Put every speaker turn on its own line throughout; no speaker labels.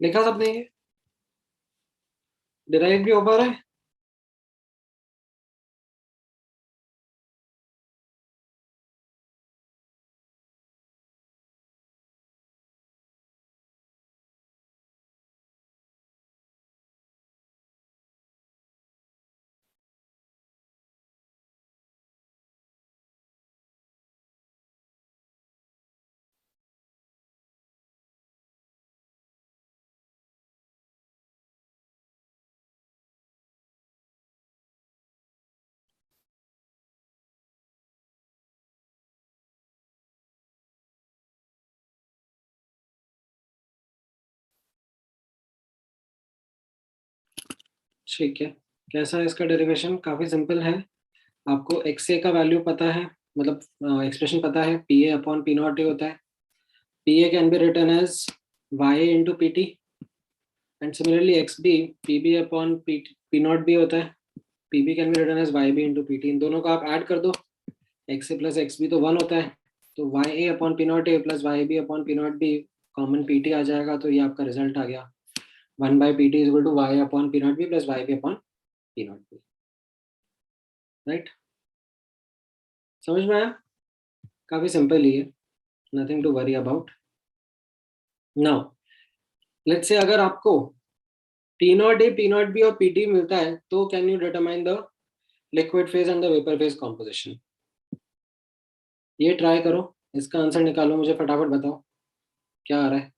लिखा सबने ये? डिराइव भी हो पा रहा है? ठीक है। कैसा है इसका डेरिवेशन? काफी सिंपल है। आपको एक्स ए का वैल्यू पता है, मतलब एक्सप्रेशन पता है, P A upon P not A होता है। P A can be written as Y A into P T, and similarly X B P B upon P not B होता है। P B can be written as Y B into P T. इन दोनों को आप add कर दो, X A plus X B तो 1 होता है, तो Y A upon P not A plus Y B upon P not B, common P T आ जाएगा, तो ये आपका रिजल्ट आ गया। 1/pt is equal to Y upon P not B plus Y B upon P not B. Right? समझ में आया? काफी सिंपल ही है, nothing to worry about. Now let's say अगर आपको T not A, P not B और P T मिलता है, तो can you determine the liquid phase and the vapour phase composition? ये ट्राई करो, इसका आंसर निकालो, मुझे फटाफट बताओ क्या आ रहा है।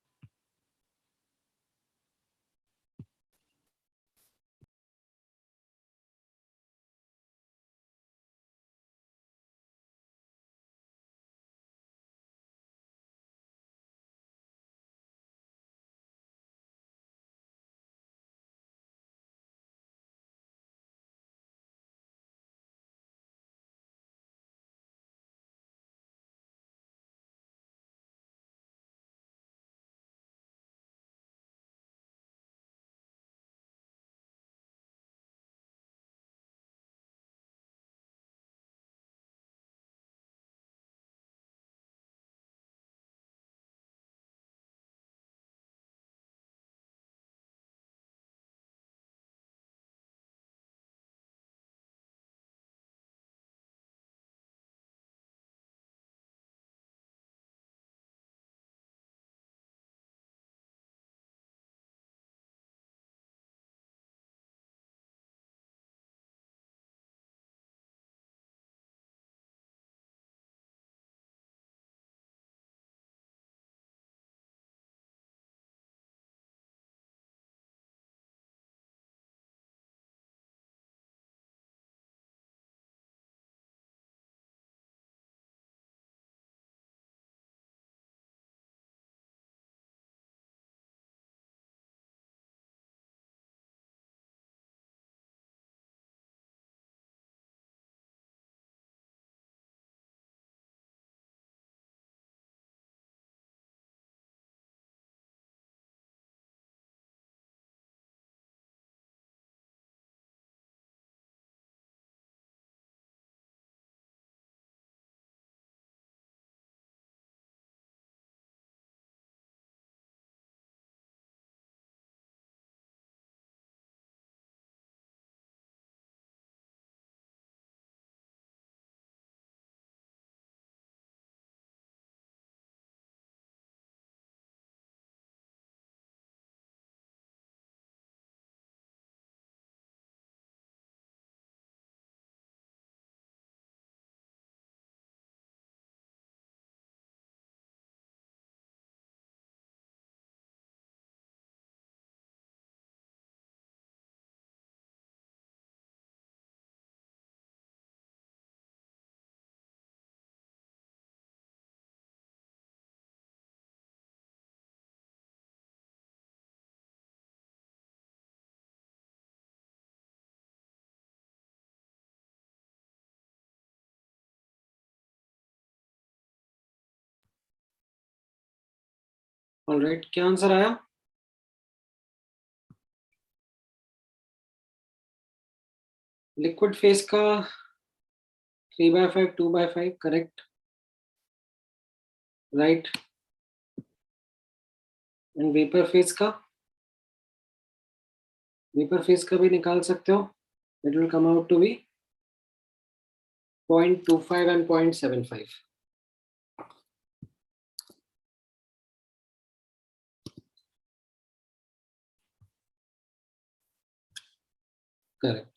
ऑलराइट, क्या आंसर आया? लिक्विड फेज का 3/5 2/5 correct, right. And vapour phase का भी निकाल सकते हो, it will come out to be 0.25 and 0.75. Correct.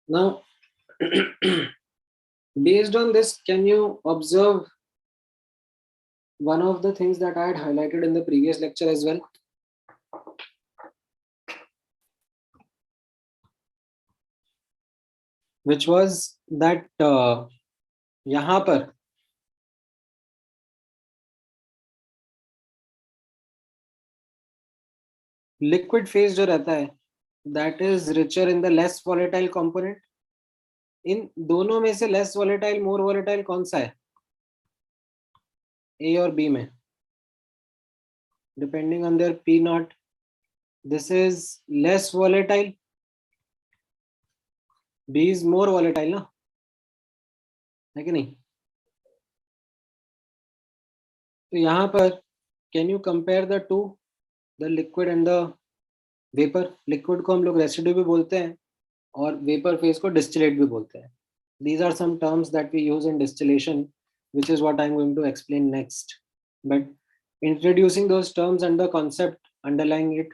Now, based on this, can you observe one of the things that I had highlighted in the previous lecture as well? Which was that यहाँ पर liquid phase जो रहता है that is richer in the less volatile component. इन दोनों में से less volatile more volatile कौन सा है, A और B में, depending on their P naught. This is less volatile, B is more volatile ना, है कि नहीं? तो यहाँ पर can you compare the two, the liquid and the vapour. Liquid को हम लोग रेसिड्यू भी बोलते हैं और वेपर फेज को डिस्टिलेट भी बोलते हैं. These are some terms that we use in distillation, which is what I'm going to explain next. But introducing those terms and the concept underlying it,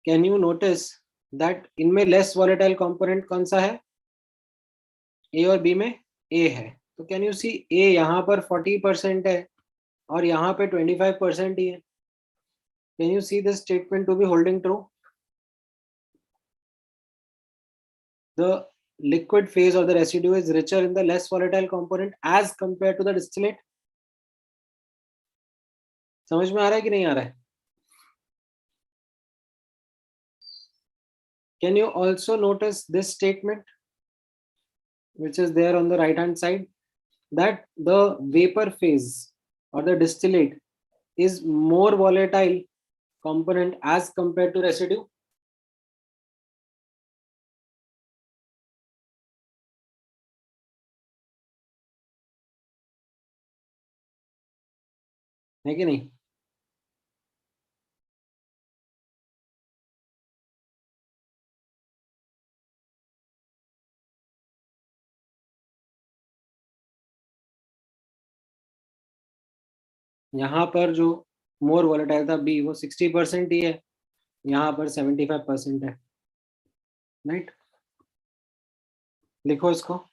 can you notice that इनमें less volatile component कौन सा है, A और B में A है. तो can you see A यहाँ पर 40% है और यहाँ पे 25% ही है. Can you see this statement to be holding true? The liquid phase or the residue is richer in the less volatile component as compared to the distillate. समझ में आ रहा है कि नहीं आ रहा है? Can you also notice this statement, which is there on the right hand side, that the vapor phase or the distillate is more volatile component as compared to residue? है कि नहीं? यहाँ पर जो मोर वोलेटाइल था बी, वो 60% ही है, यहाँ पर 75% है, राइट. लिखो इसको.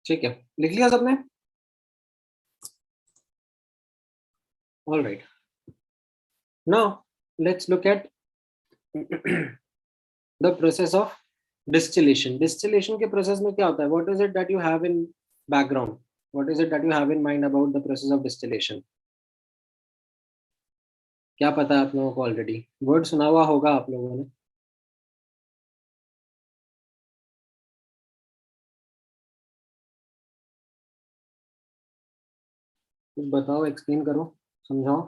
ठीक है, लिख लिया सबने? All right, now let's look at the process of distillation. Distillation के प्रोसेस में क्या होता है? What is it that you have in background? What is it that you have in mind about the process of distillation? क्या पता है आप लोगों को? ऑलरेडी वर्ड सुना हुआ होगा आप लोगों ने. कुछ बताओ, एक्सप्लेन करो, समझाओ.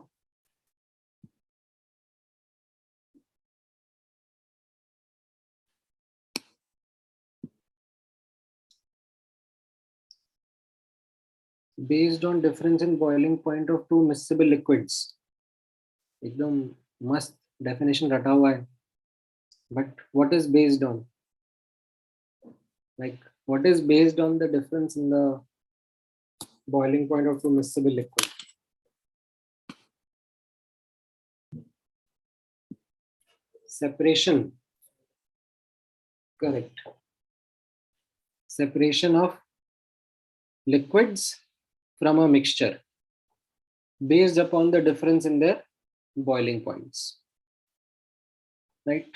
Based on difference in boiling point of two miscible liquids. एकदम मस्त डेफिनेशन रटा हुआ है. But what is based on? Like, what is based on the difference in the boiling point of two miscible liquid? Separation. Correct. Separation of liquids from a mixture based upon the difference in their boiling points. Right?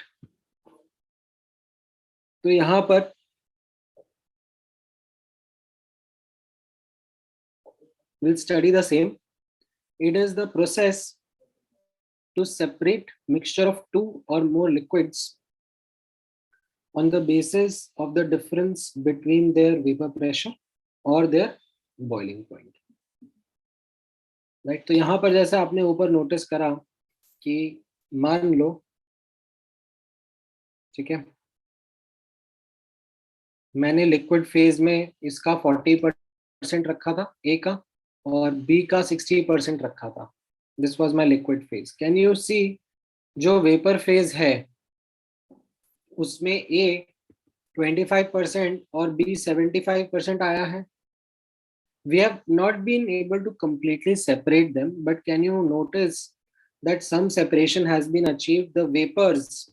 तो यहाँ पर we'll study the same. It is the process to separate mixture of two or more liquids on the basis of the difference between their vapor pressure or their boiling point. Right. तो यहाँ पर जैसे आपने ऊपर notice करा कि मान लो, ठीक है, मैंने लिक्विड फेज में इसका 40% रखा था ए का, और बी का 60% रखा था. This was my liquid phase. Can you see, जो वेपर फेज है उसमें ए 25% और बी 75% आया है. We have not been able to completely separate them, but can you notice that some separation has been achieved? The vapors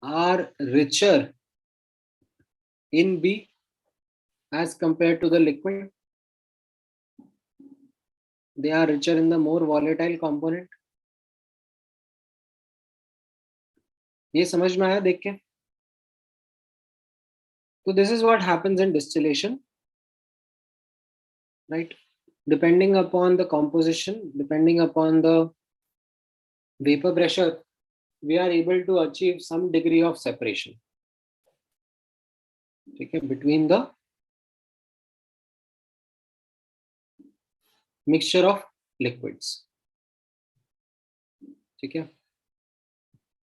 are richer in B as compared to the liquid. They are richer in the more volatile component. ये समझ में आया देख के? So this is what happens in distillation, right? Depending upon the composition, depending upon the vapor pressure, we are able to achieve some degree of separation, okay, between the mixture of liquids. ठीक है.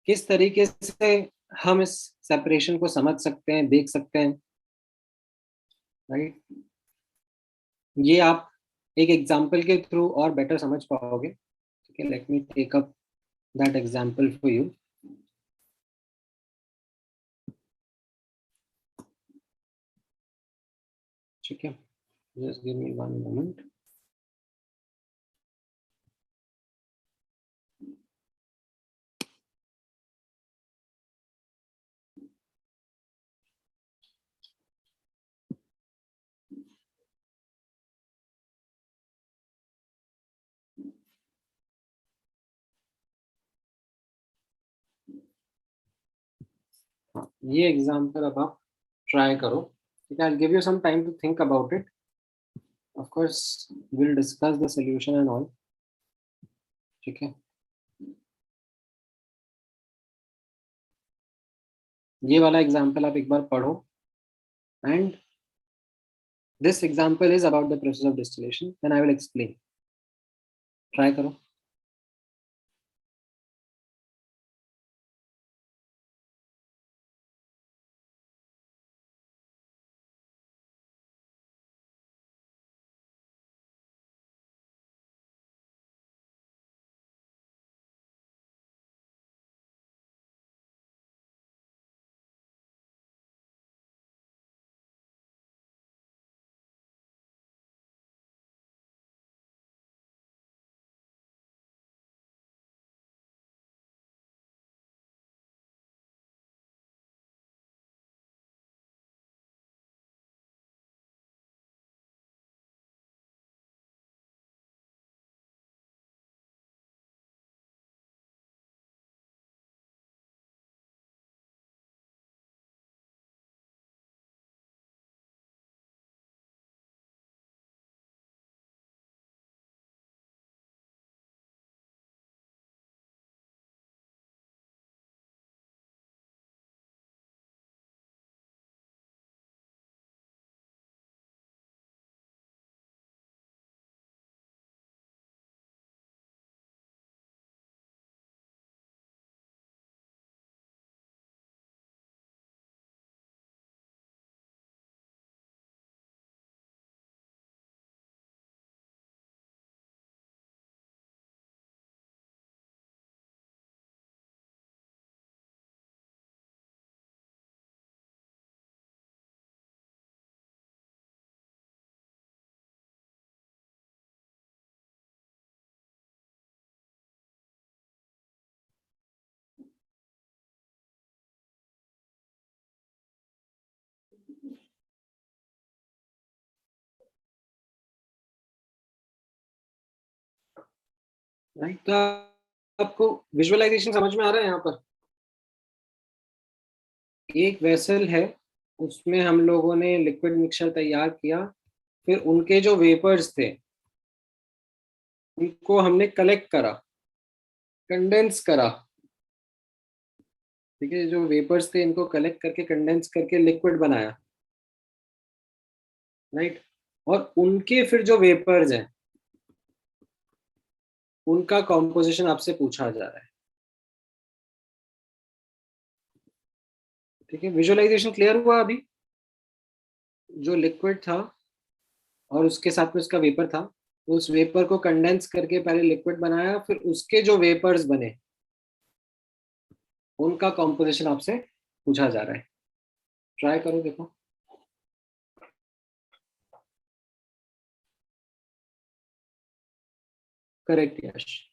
किस तरीके से हम इस separation को समझ सकते हैं, देख सकते हैं, राइट? ये आप एक एग्जांपल के थ्रू और बेटर समझ पाओगे. ठीक है, let me take up that example for you. ठीक है, just give me one moment. हाँ, ये एग्जांपल अब आप ट्राई करो. ठीक है, I will give you some time to think about it. Of course will discuss the solution and all. ठीक है, ये वाला एग्जांपल आप एक बार पढ़ो. And this example is about the process of distillation, then I will explain. Try करो. Right. तो आपको विजुअलाइजेशन समझ में आ रहा है यहाँ पर? एक वेसल है, उसमें हम लोगों ने लिक्विड मिक्सचर तैयार किया, फिर उनके जो वेपर्स थे उनको हमने कलेक्ट करा, कंडेंस करा। ठीक है, जो वेपर्स थे इनको कलेक्ट करके कंडेंस करके लिक्विड बनाया, राइट। और उनके फिर जो वेपर्स हैं उनका कॉम्पोजिशन आपसे पूछा जा रहा है। ठीक है, विजुअलाइजेशन क्लियर हुआ अभी? जो लिक्विड था और उसके साथ में उसका वेपर था, उस वेपर को कंडेंस करके पहले लिक्विड बनाया, फिर उसके जो वेपर्स बने उनका कॉम्पोजिशन आपसे पूछा जा रहा है। ट्राई करो, देखो। करेक्ट, यश।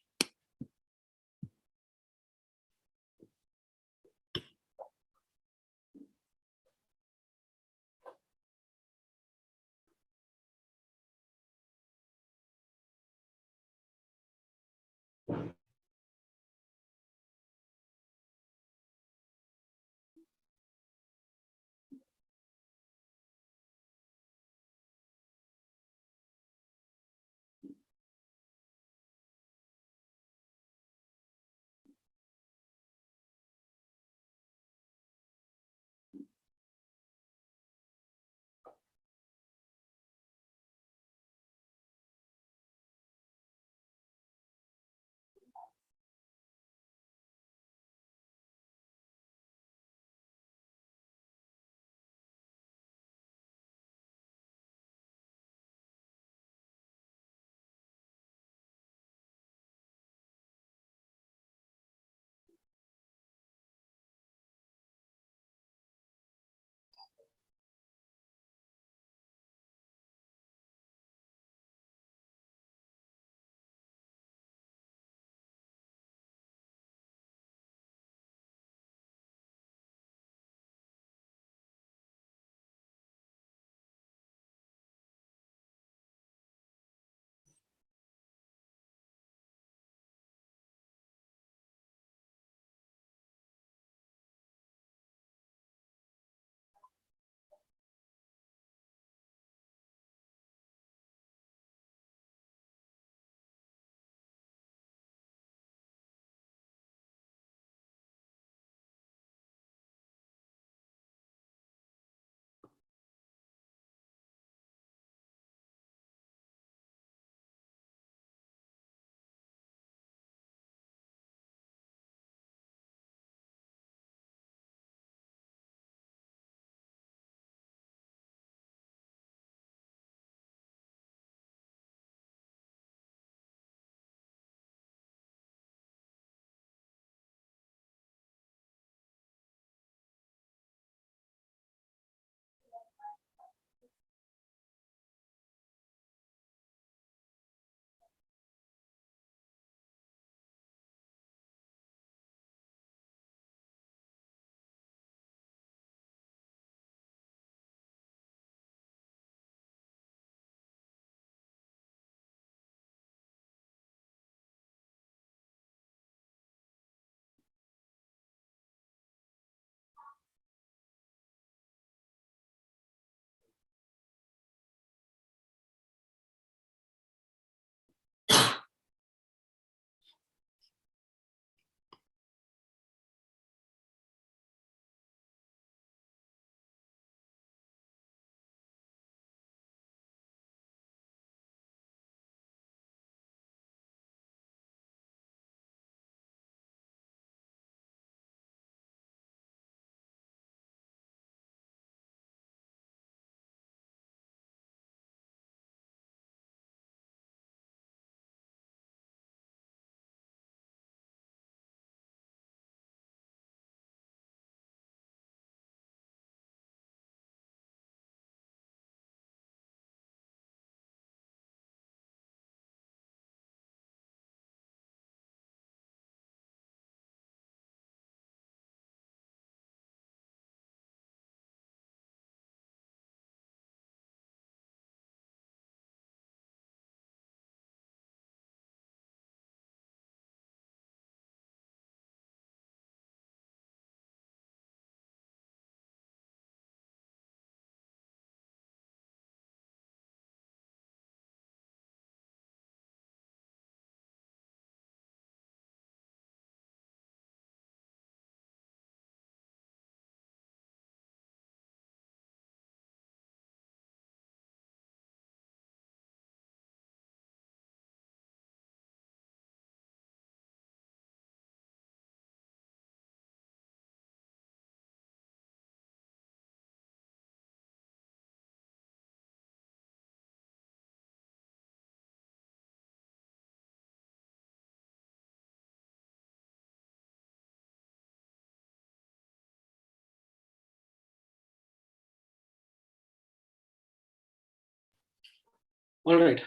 ऑलराइट,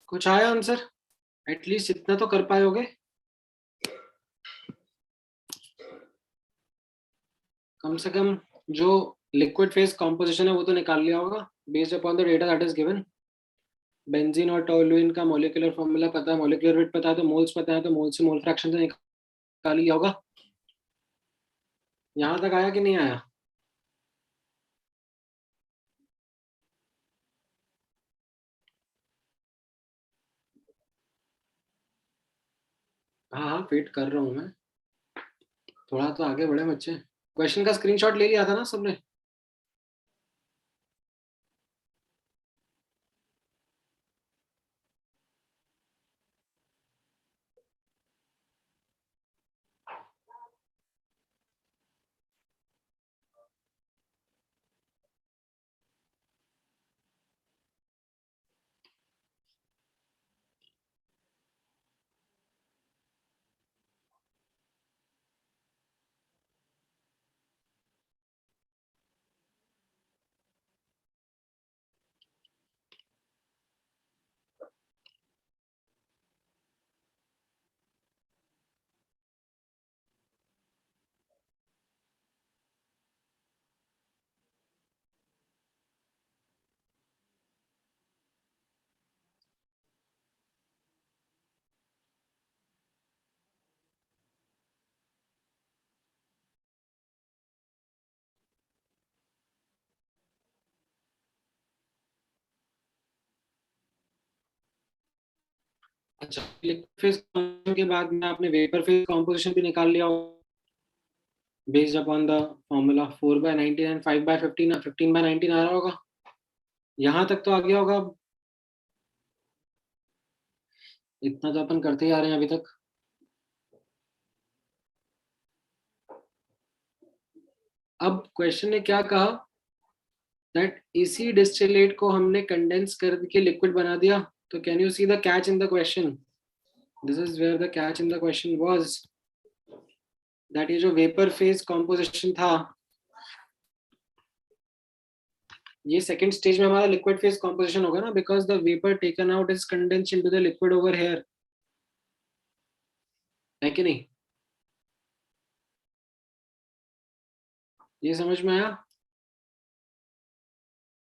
कुछ आया आंसर? एटलीस्ट इतना तो कर पाए होगे, कम से कम जो लिक्विड फेज कॉम्पोजिशन है वो तो निकाल लिया होगा based upon the data that is given. Benzene और टोलुइन का मॉलिक्यूलर फॉर्मूला पता है, मॉलिक्यूलर वेट पता है, तो मोल्स पता है, तो मोल से मोल फ्रैक्शन से निकाल लिया होगा। यहाँ तक आया कि नहीं आया? हाँ हाँ, वेट कर रहा हूँ मैं, थोड़ा तो आगे बढ़े बच्चे। क्वेश्चन का स्क्रीनशॉट ले लिया था ना सबने? अच्छा, लिक्विड फेज के बाद में आपने वेपर फेज कॉम्पोजिशन भी निकाल लिया होगा based upon the formula 4/19 and 5/15, 15/19 आ रहा होगा। यहाँ तक तो आ गया होगा। इतना तो अपन करते ही आ रहे हैं अभी तक। अब क्वेश्चन ने क्या कहा, दैट इसी डिस्टिलेट को हमने कंडेंस करके लिक्विड बना दिया। तो can you see the catch in the question? This is where the catch in the question was, that ये जो वेपर फेज कॉम्पोजिशन था, ये सेकंड स्टेज में हमारा लिक्विड फेज कॉम्पोजिशन होगा ना, because the vapour taken out is condensed into the liquid over here, है कि नहीं? ये समझ में आया?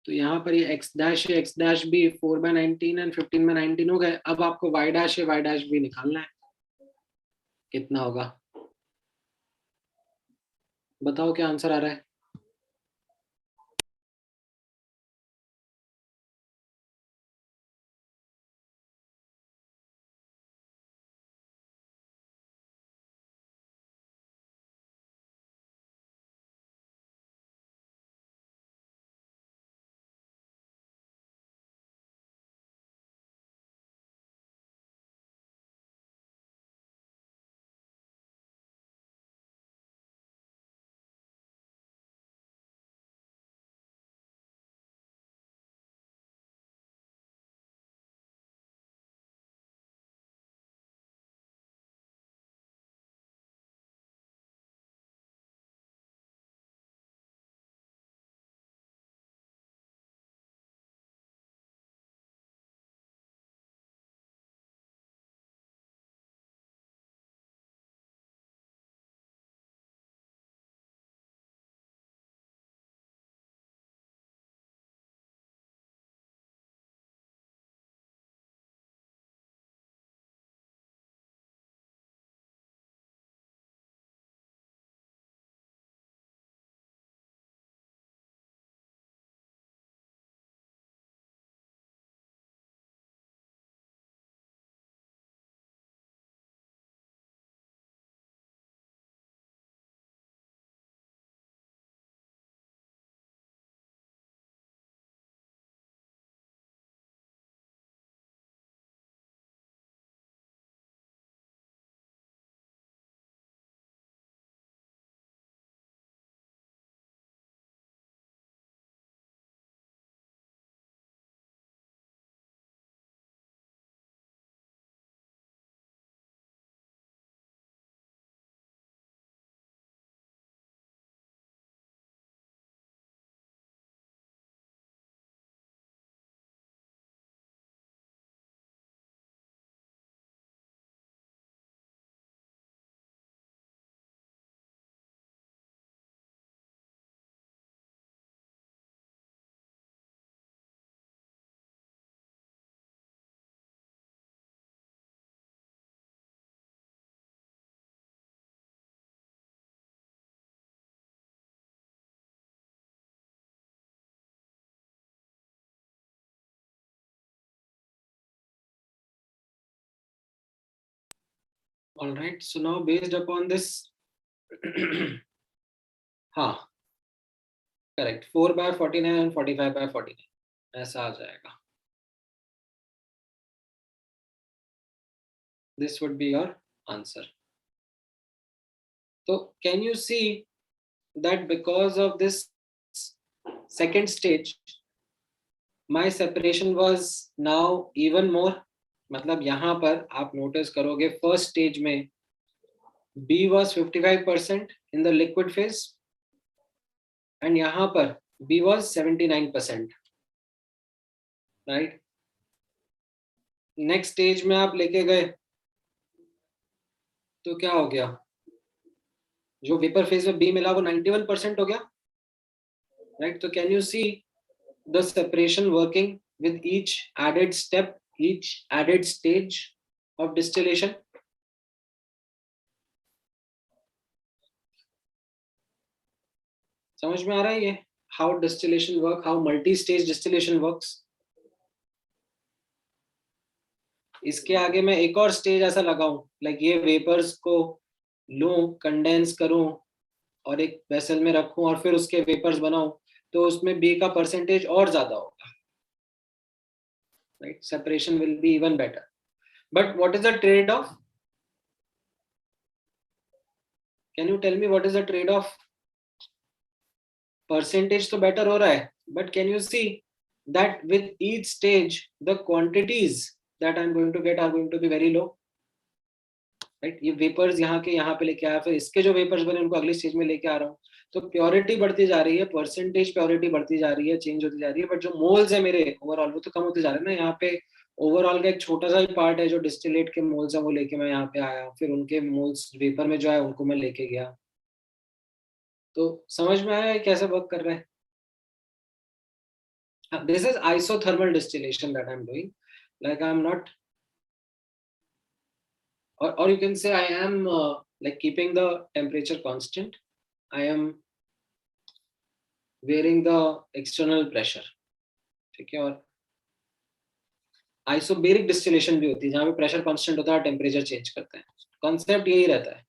तो यहाँ पर ये एक्स डैश बी 4/19 एंड 15/19 हो गए। अब आपको Y dash Y dash B निकालना है, कितना होगा? बताओ क्या आंसर आ रहा है? All right, so now based upon this, हाँ करेक्ट, 4/49 and 45/49 ऐसा आ जाएगा. This would be your answer. So can you see that because of this second stage, my separation was now even more. मतलब यहाँ पर आप notice करोगे first stage में B was 55% in the liquid phase and यहाँ पर B was 79%, right? Next stage में आप लेके गए तो क्या हो गया, जो वेपर फेज में B मिला वो 91% हो गया, right? So can you see the separation working with each added step, each added stage of distillation? समझ में आ रहा है ये how distillation work, how multi-stage distillation works? इसके आगे मैं एक और स्टेज ऐसा लगाऊं, लाइक ये वेपर्स को लूं, कंडेंस करूं और एक वेसल में रखूं और फिर उसके वेपर्स बनाऊं, तो उसमें बी का परसेंटेज और ज्यादा होगा, right? Separation will be even better. But what is the trade off? Can you tell me what is the trade off? Percentage तो बेटर हो रहा है, but can you see that with each stage the quantities that I'm going to get are going to be very low, right? ये vapours यहाँ के यहाँ पे लेके आया, फिर इसके जो वेपर्स बने उनको अगली स्टेज में लेके आ रहा हूँ, तो प्योरिटी बढ़ती जा रही है, परसेंटेज प्योरिटी बढ़ती जा रही है, चेंज होती जा रही है, बट जो मोल्स है मेरे ओवरऑल वो तो कम होते जा रहे हैं ना. यहाँ पे ओवरऑल का एक छोटा सा ही पार्ट है जो डिस्टिलेट के मोल्स है वो लेके मैं यहाँ पे आया, फिर उनके मोल्स वेपर में जो है उनको मैं लेके गया. तो समझ में आया कैसे वर्क कर रहा है? This is isothermal distillation that I'm doing. Like I'm not, or you can say I am like keeping the temperature constant. I am varying the external pressure. ठीक है? और आइसोबेरिक डिस्टिलेशन भी होती है जहाँ पे प्रेशर कांस्टेंट होता है, टेम्परेचर चेंज करते हैं. कॉन्सेप्ट यही रहता है.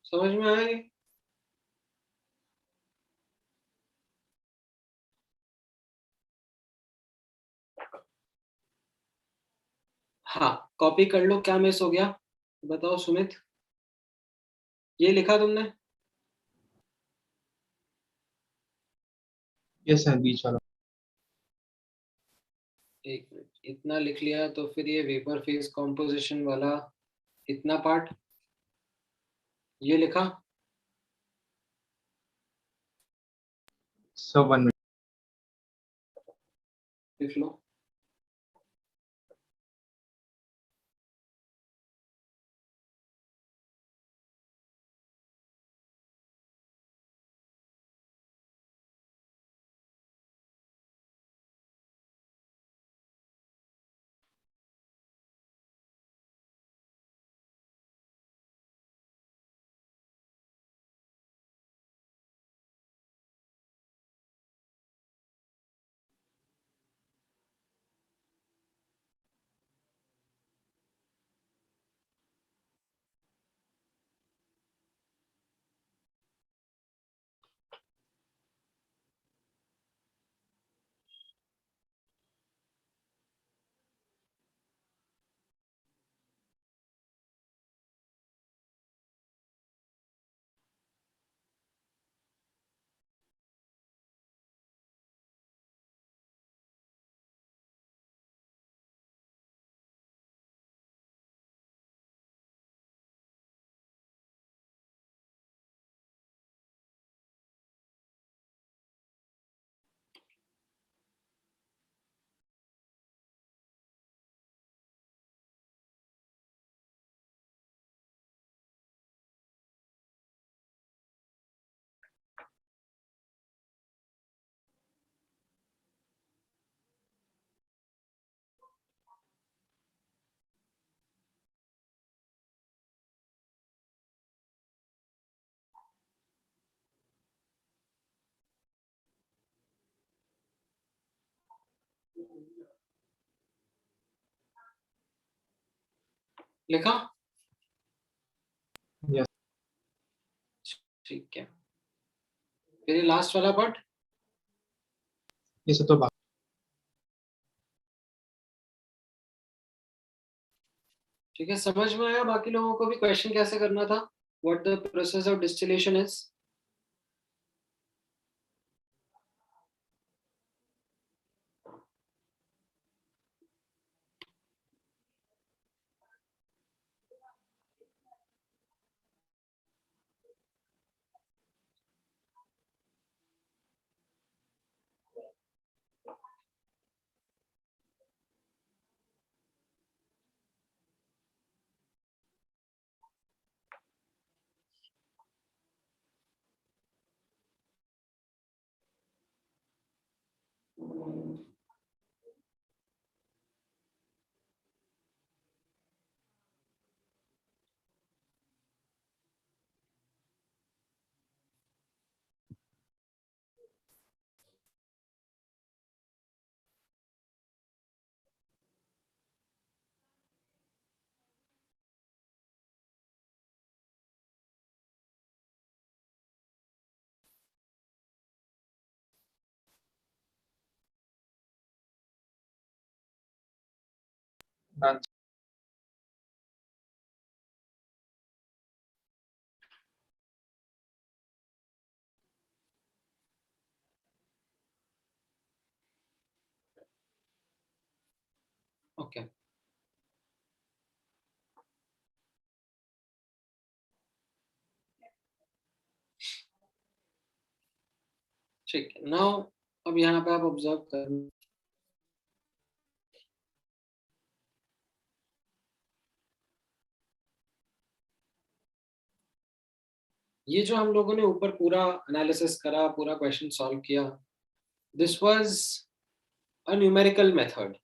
समझ में आया? हाँ, कॉपी कर लो. क्या मिस हो गया बताओ सुमित? ये लिखा तुमने?
यस सर, बीच वाला.
एक मिनट, इतना लिख लिया तो फिर ये वेपर फेज कॉम्पोजिशन वाला इतना पार्ट ये लिखा?
Sir 1 minute.
लिख लो. लिखा?
यस।
ठीक है, फिर ये लास्ट वाला पार्ट
इसे तो बात
ठीक है, समझ में आया? बाकी लोगों को भी क्वेश्चन कैसे करना था, what the process of distillation is?
बात
ओके, ठीक है। नाउ अब यहाँ पे आप ऑब्जर्व कर, ये जो हम लोगों ने ऊपर पूरा एनालिसिस करा, पूरा क्वेश्चन सॉल्व किया, this was a numerical method.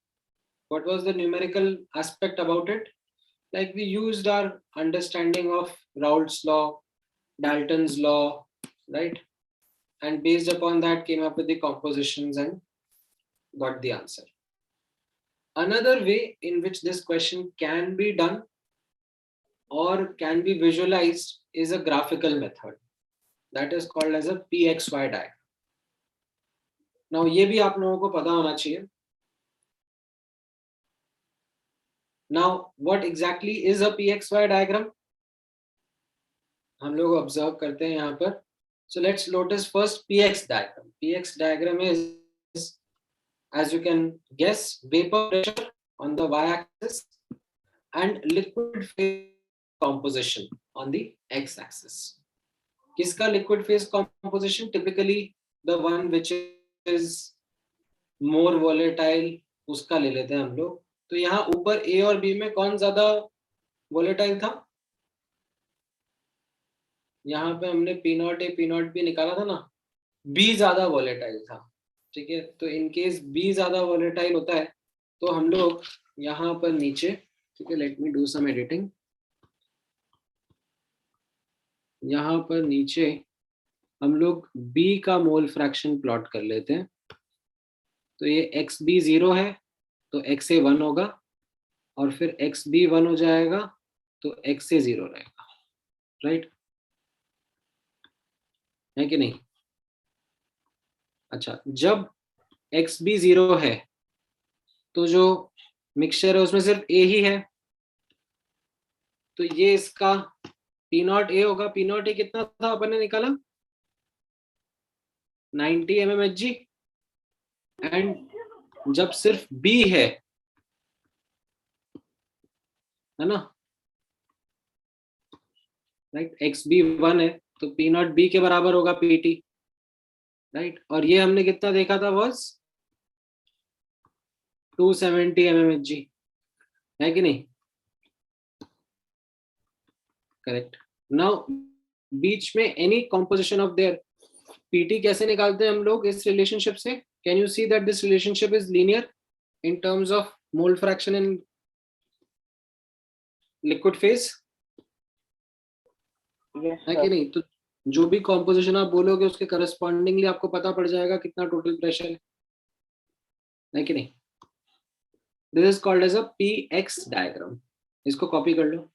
What was the numerical aspect about it? Like we used our understanding of Raoult's law, Dalton's law, right? And based upon that came up with the compositions and got the answer. Another way in which this question can be done or can be visualized is a graphical method that is called as a PXY diagram. Now ये भी आप लोगों को पता होना चाहिए. Now what exactly is a PXY diagram? हम लोग ऑब्जर्व करते हैं यहाँ पर. So let's notice first PX diagram. PX diagram is, as you can guess, vapor pressure on the y-axis and liquid phase composition on the x-axis. किसका liquid phase composition? Typically the one which is more volatile, उसका ले लेते हैं हम लोग. तो यहाँ ऊपर A और B में कौन ज्यादा volatile था? यहाँ पे हमने P0 A P0 B निकाला था ना, B ज्यादा वॉलेटाइल था. ठीक है, तो इन केस B ज्यादा वॉलेटाइल होता है तो हम लोग यहाँ पर नीचे, ठीक है, let me do some editing. यहाँ पर नीचे हम लोग B का मोल फ्रैक्शन प्लॉट कर लेते हैं. तो ये XB 0 है तो XA 1 होगा, और फिर XB 1 हो जाएगा तो XA 0 रहेगा. राइट है कि नहीं? अच्छा, जब XB 0 है तो जो मिक्सचर है उसमें सिर्फ A ही है, तो ये इसका P0 A होगा. P0 A कितना था अपन ने निकाला? 90 mmHg. एंड जब सिर्फ B है ना, राइट, XB 1 है तो P0 B के बराबर होगा PT. राइट, और ये हमने कितना देखा था, बस 270 mmHg, है कि नहीं? करेक्ट. नाउ बीच में any composition of their, PT कैसे निकालते हैं हम लोग इस रिलेशनशिप से? Can you see that this relationship is linear in terms of mole fraction in liquid phase, है कि नहीं? तो जो भी कॉम्पोजिशन आप बोलोगे उसके करस्पॉन्डिंगली आपको पता पड़ जाएगा कितना टोटल प्रेशर है कि नहीं? This is called as a PX diagram. इसको कॉपी कर लो।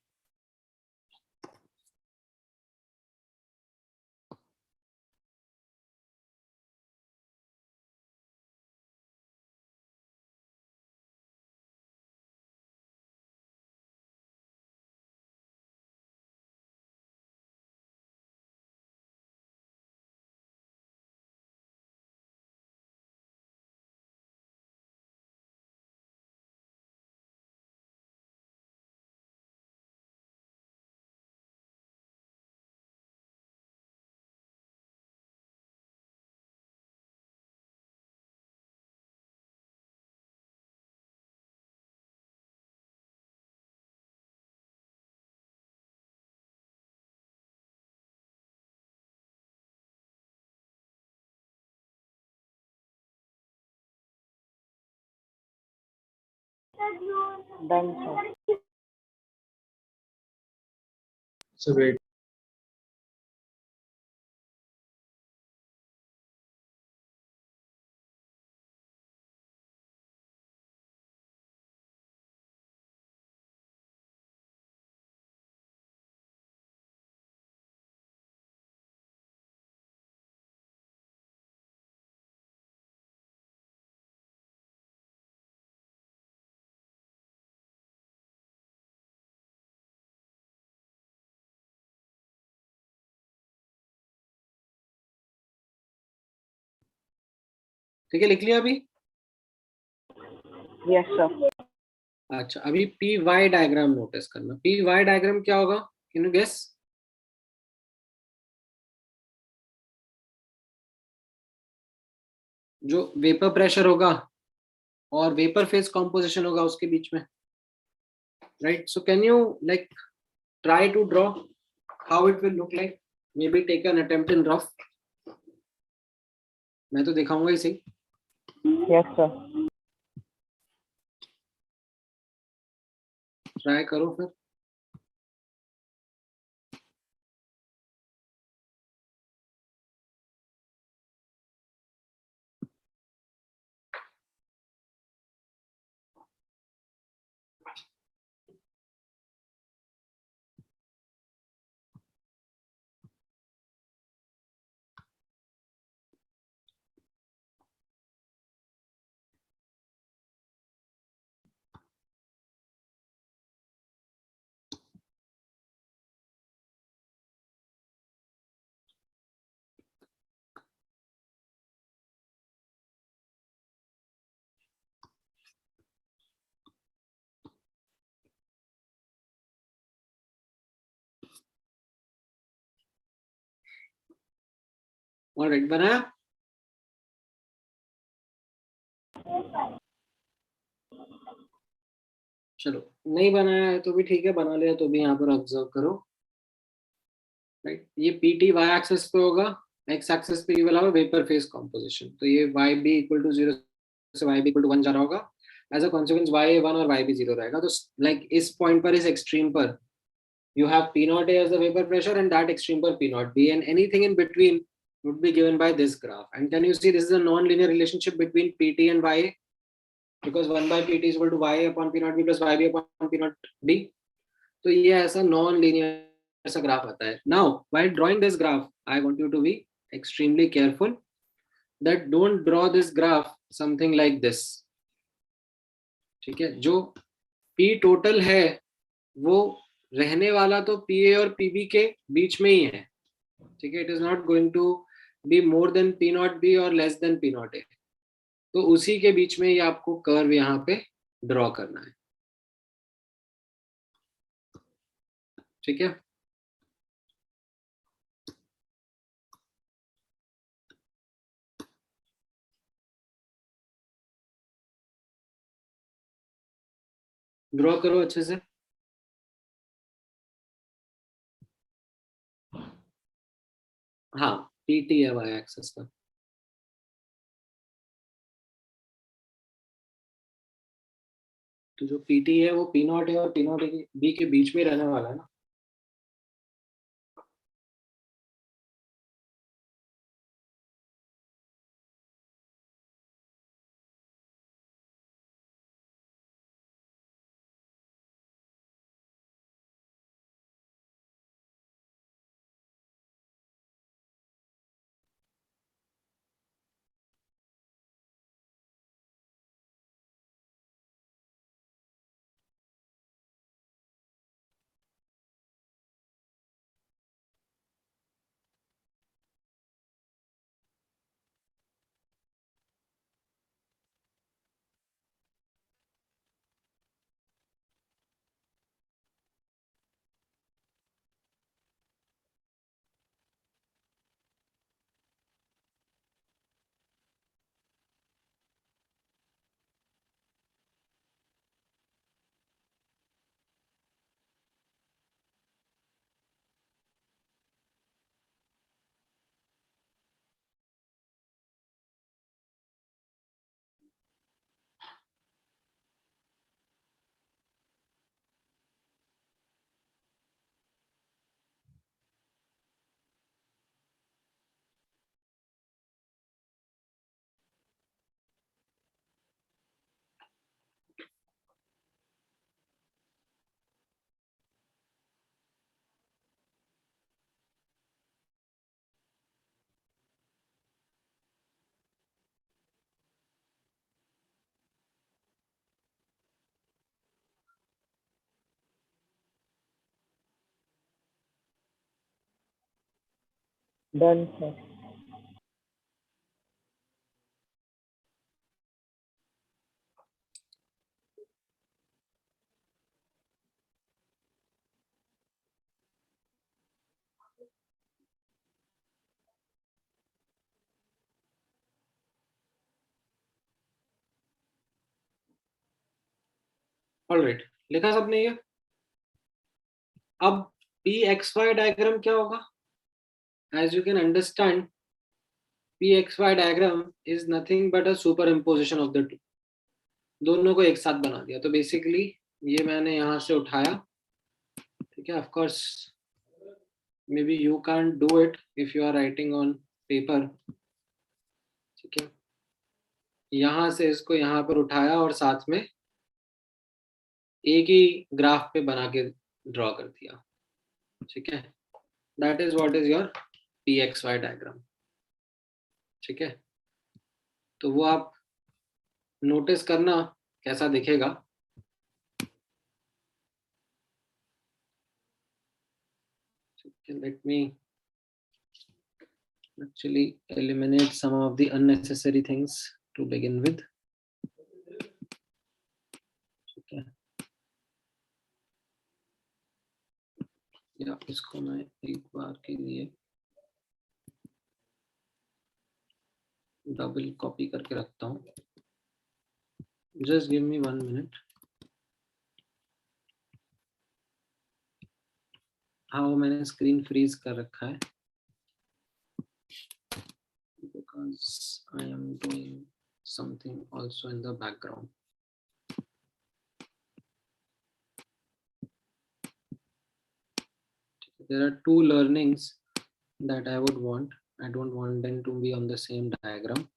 Done, sir.
So wait. ठीक है, लिख लिया अभी?
Yes, sir.
अच्छा, अभी पी वाई डायग्राम नोटिस करना। पी वाई डायग्राम क्या होगा? Can you guess? जो वेपर प्रेशर होगा और वेपर फेज कॉम्पोजिशन होगा उसके बीच में, right? So can you like try to draw how it will look like? Maybe take an attempt in rough. मैं तो दिखाऊंगा ही सही।
Yes, sir.
ट्राई करो फिर। ऑलराइट, बनाया? चलो, नहीं बनाया है तो भी ठीक है, बना लिया तो भी यहाँ पर ऑब्जर्व करो। राइट, ये पी टी वाई एक्सेस पे होगा, एक्स एक्सेस पे ये वाला वेपर फेज कॉम्पोजिशन। तो ये वाई बी इक्वल टू 0 से वाई बी इक्वल टू 1 जा रहा होगा। एज अ कॉन्सिक्वेंस वाई ए 1 और वाई बी 0 रहेगा। तो लाइक इस पॉइंट पर, इस एक्सट्रीम पर, you have P naught A as the vapor pressure and that extreme for P naught B, and anything in between would be given by this graph. And can you see this is a non-linear relationship between PT and YA, because 1 by PT is equal to YA upon P naught B plus YB upon P naught B. तो ये ऐसा non-linear सा graph आता है। Now, while drawing this graph, I want you to be extremely careful that don't draw this graph something like this. ठीक है, जो P total है वो रहने वाला तो PA और PB के बीच में ही है। ठीक है, it is not going to be more than P not B और less than P not A. तो उसी के बीच में ये आपको कर्व यहाँ पे ड्रॉ करना है। ठीक है, ड्रॉ करो अच्छे से। हाँ, पीटी है वाई एक्सेस का। तो जो पीटी है वो पी नॉट है और पी नॉट बी के बीच में रहने वाला है ना।
Done, sir.
ऑलराइट, लिखा सबने ये? अब पी एक्स वाई डायग्राम क्या होगा? As you can understand, P X Y diagram is nothing but a superimposition of the two. दोनों को एक साथ बना दिया। तो बेसिकली ये मैंने यहाँ से उठाया, ठीक है। Of course maybe you can do it if you are writing on paper, ठीक है। यहाँ से इसको यहाँ पर उठाया और साथ में एक ही ग्राफ पे बना के ड्रॉ कर दिया, ठीक है। That is what is your P X Y diagram, ठीक है। तो वो आप नोटिस करना कैसा दिखेगा। Let me actually eliminate some of the unnecessary things to begin with, ठीक है। या इसको मैं एक बार के लिए डबल कॉपी करके रखता हूँ। जस्ट गिव मी 1 मिनट। हाँ, वो मैंने स्क्रीन फ्रीज कर रखा है because I am doing something also in the background. There are two learnings that I would want. I don't want them to be on the same diagram.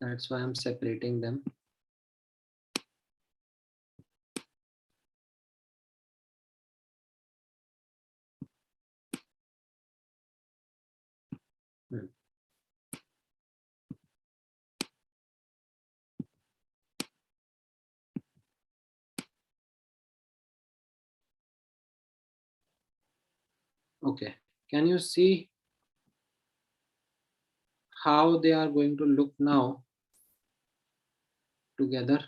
That's why I'm separating them. Okay, can you see how they are going to look now together?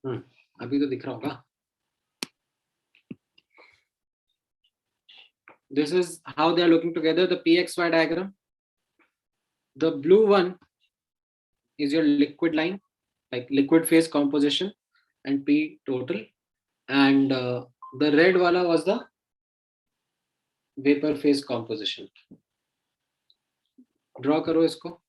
अभी तो दिख रहा होगा। This is how they are looking together, the PXY diagram. The blue one is your liquid line, like liquid phase composition and P total. And the red wala was the vapor phase composition. Draw करो इसको।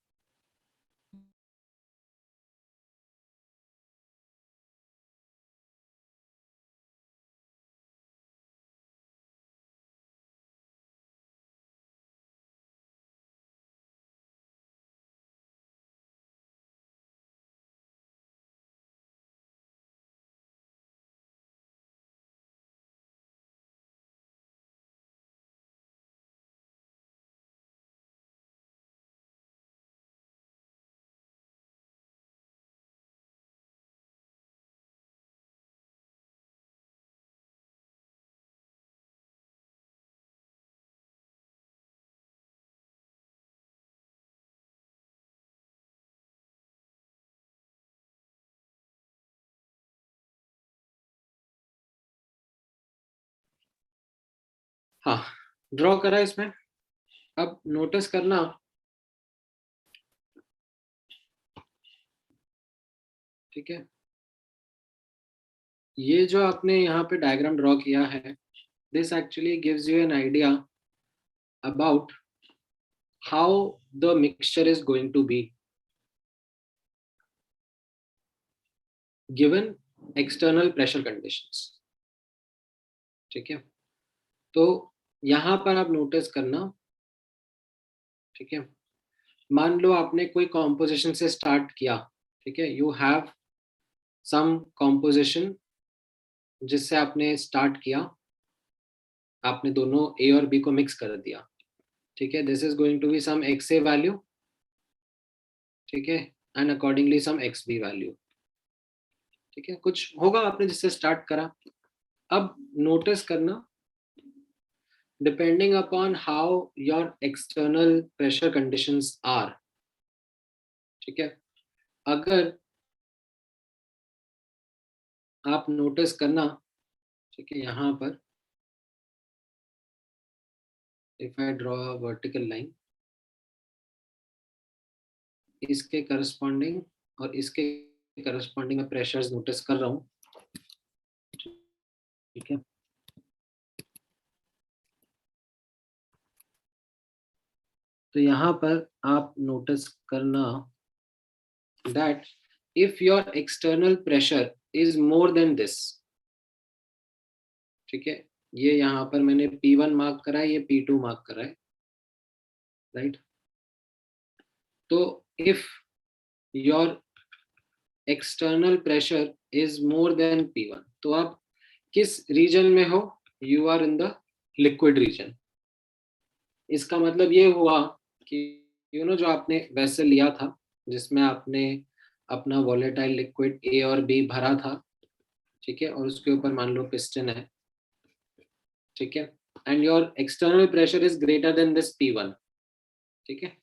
हाँ, draw करा इसमें। अब notice करना, ठीक है। ये जो आपने यहाँ पे डायग्राम ड्रॉ किया है, this actually gives you an idea about how the mixture is going to be given external pressure conditions, ठीक है। तो यहाँ पर आप नोटिस करना, ठीक है। मान लो आपने कोई कॉम्पोजिशन से स्टार्ट किया, ठीक है। यू हैव सम कॉम्पोजिशन जिससे आपने स्टार्ट किया, आपने दोनों ए और बी को मिक्स कर दिया, ठीक है। This is going to be some X A value, ठीक है, and accordingly some X B value, ठीक है। कुछ होगा आपने जिससे स्टार्ट करा। अब नोटिस करना, depending upon how your external pressure conditions are, ठीक है, अगर आप नोटिस करना, ठीक है, यहाँ पर if I draw a vertical line, इसके करस्पॉन्डिंग और इसके करस्पॉन्डिंग में प्रेशर्स नोटिस कर रहा हूँ, ठीक है। तो यहाँ पर आप नोटिस करना that if your external pressure is more than this, ठीक है, ये यहाँ पर मैंने P1 मार्क करा है, ये P2 मार्क करा है, राइट। तो if your external pressure is more than P1, तो आप किस रीजन में हो? You are in the liquid region। इसका मतलब ये हुआ कि जो आपने वेसल लिया था जिसमें आपने अपना वॉलेटाइल लिक्विड A और B भरा था, ठीक है, और उसके ऊपर मान लो पिस्टन है, ठीक है, and your external pressure is greater than this P1, ठीक है,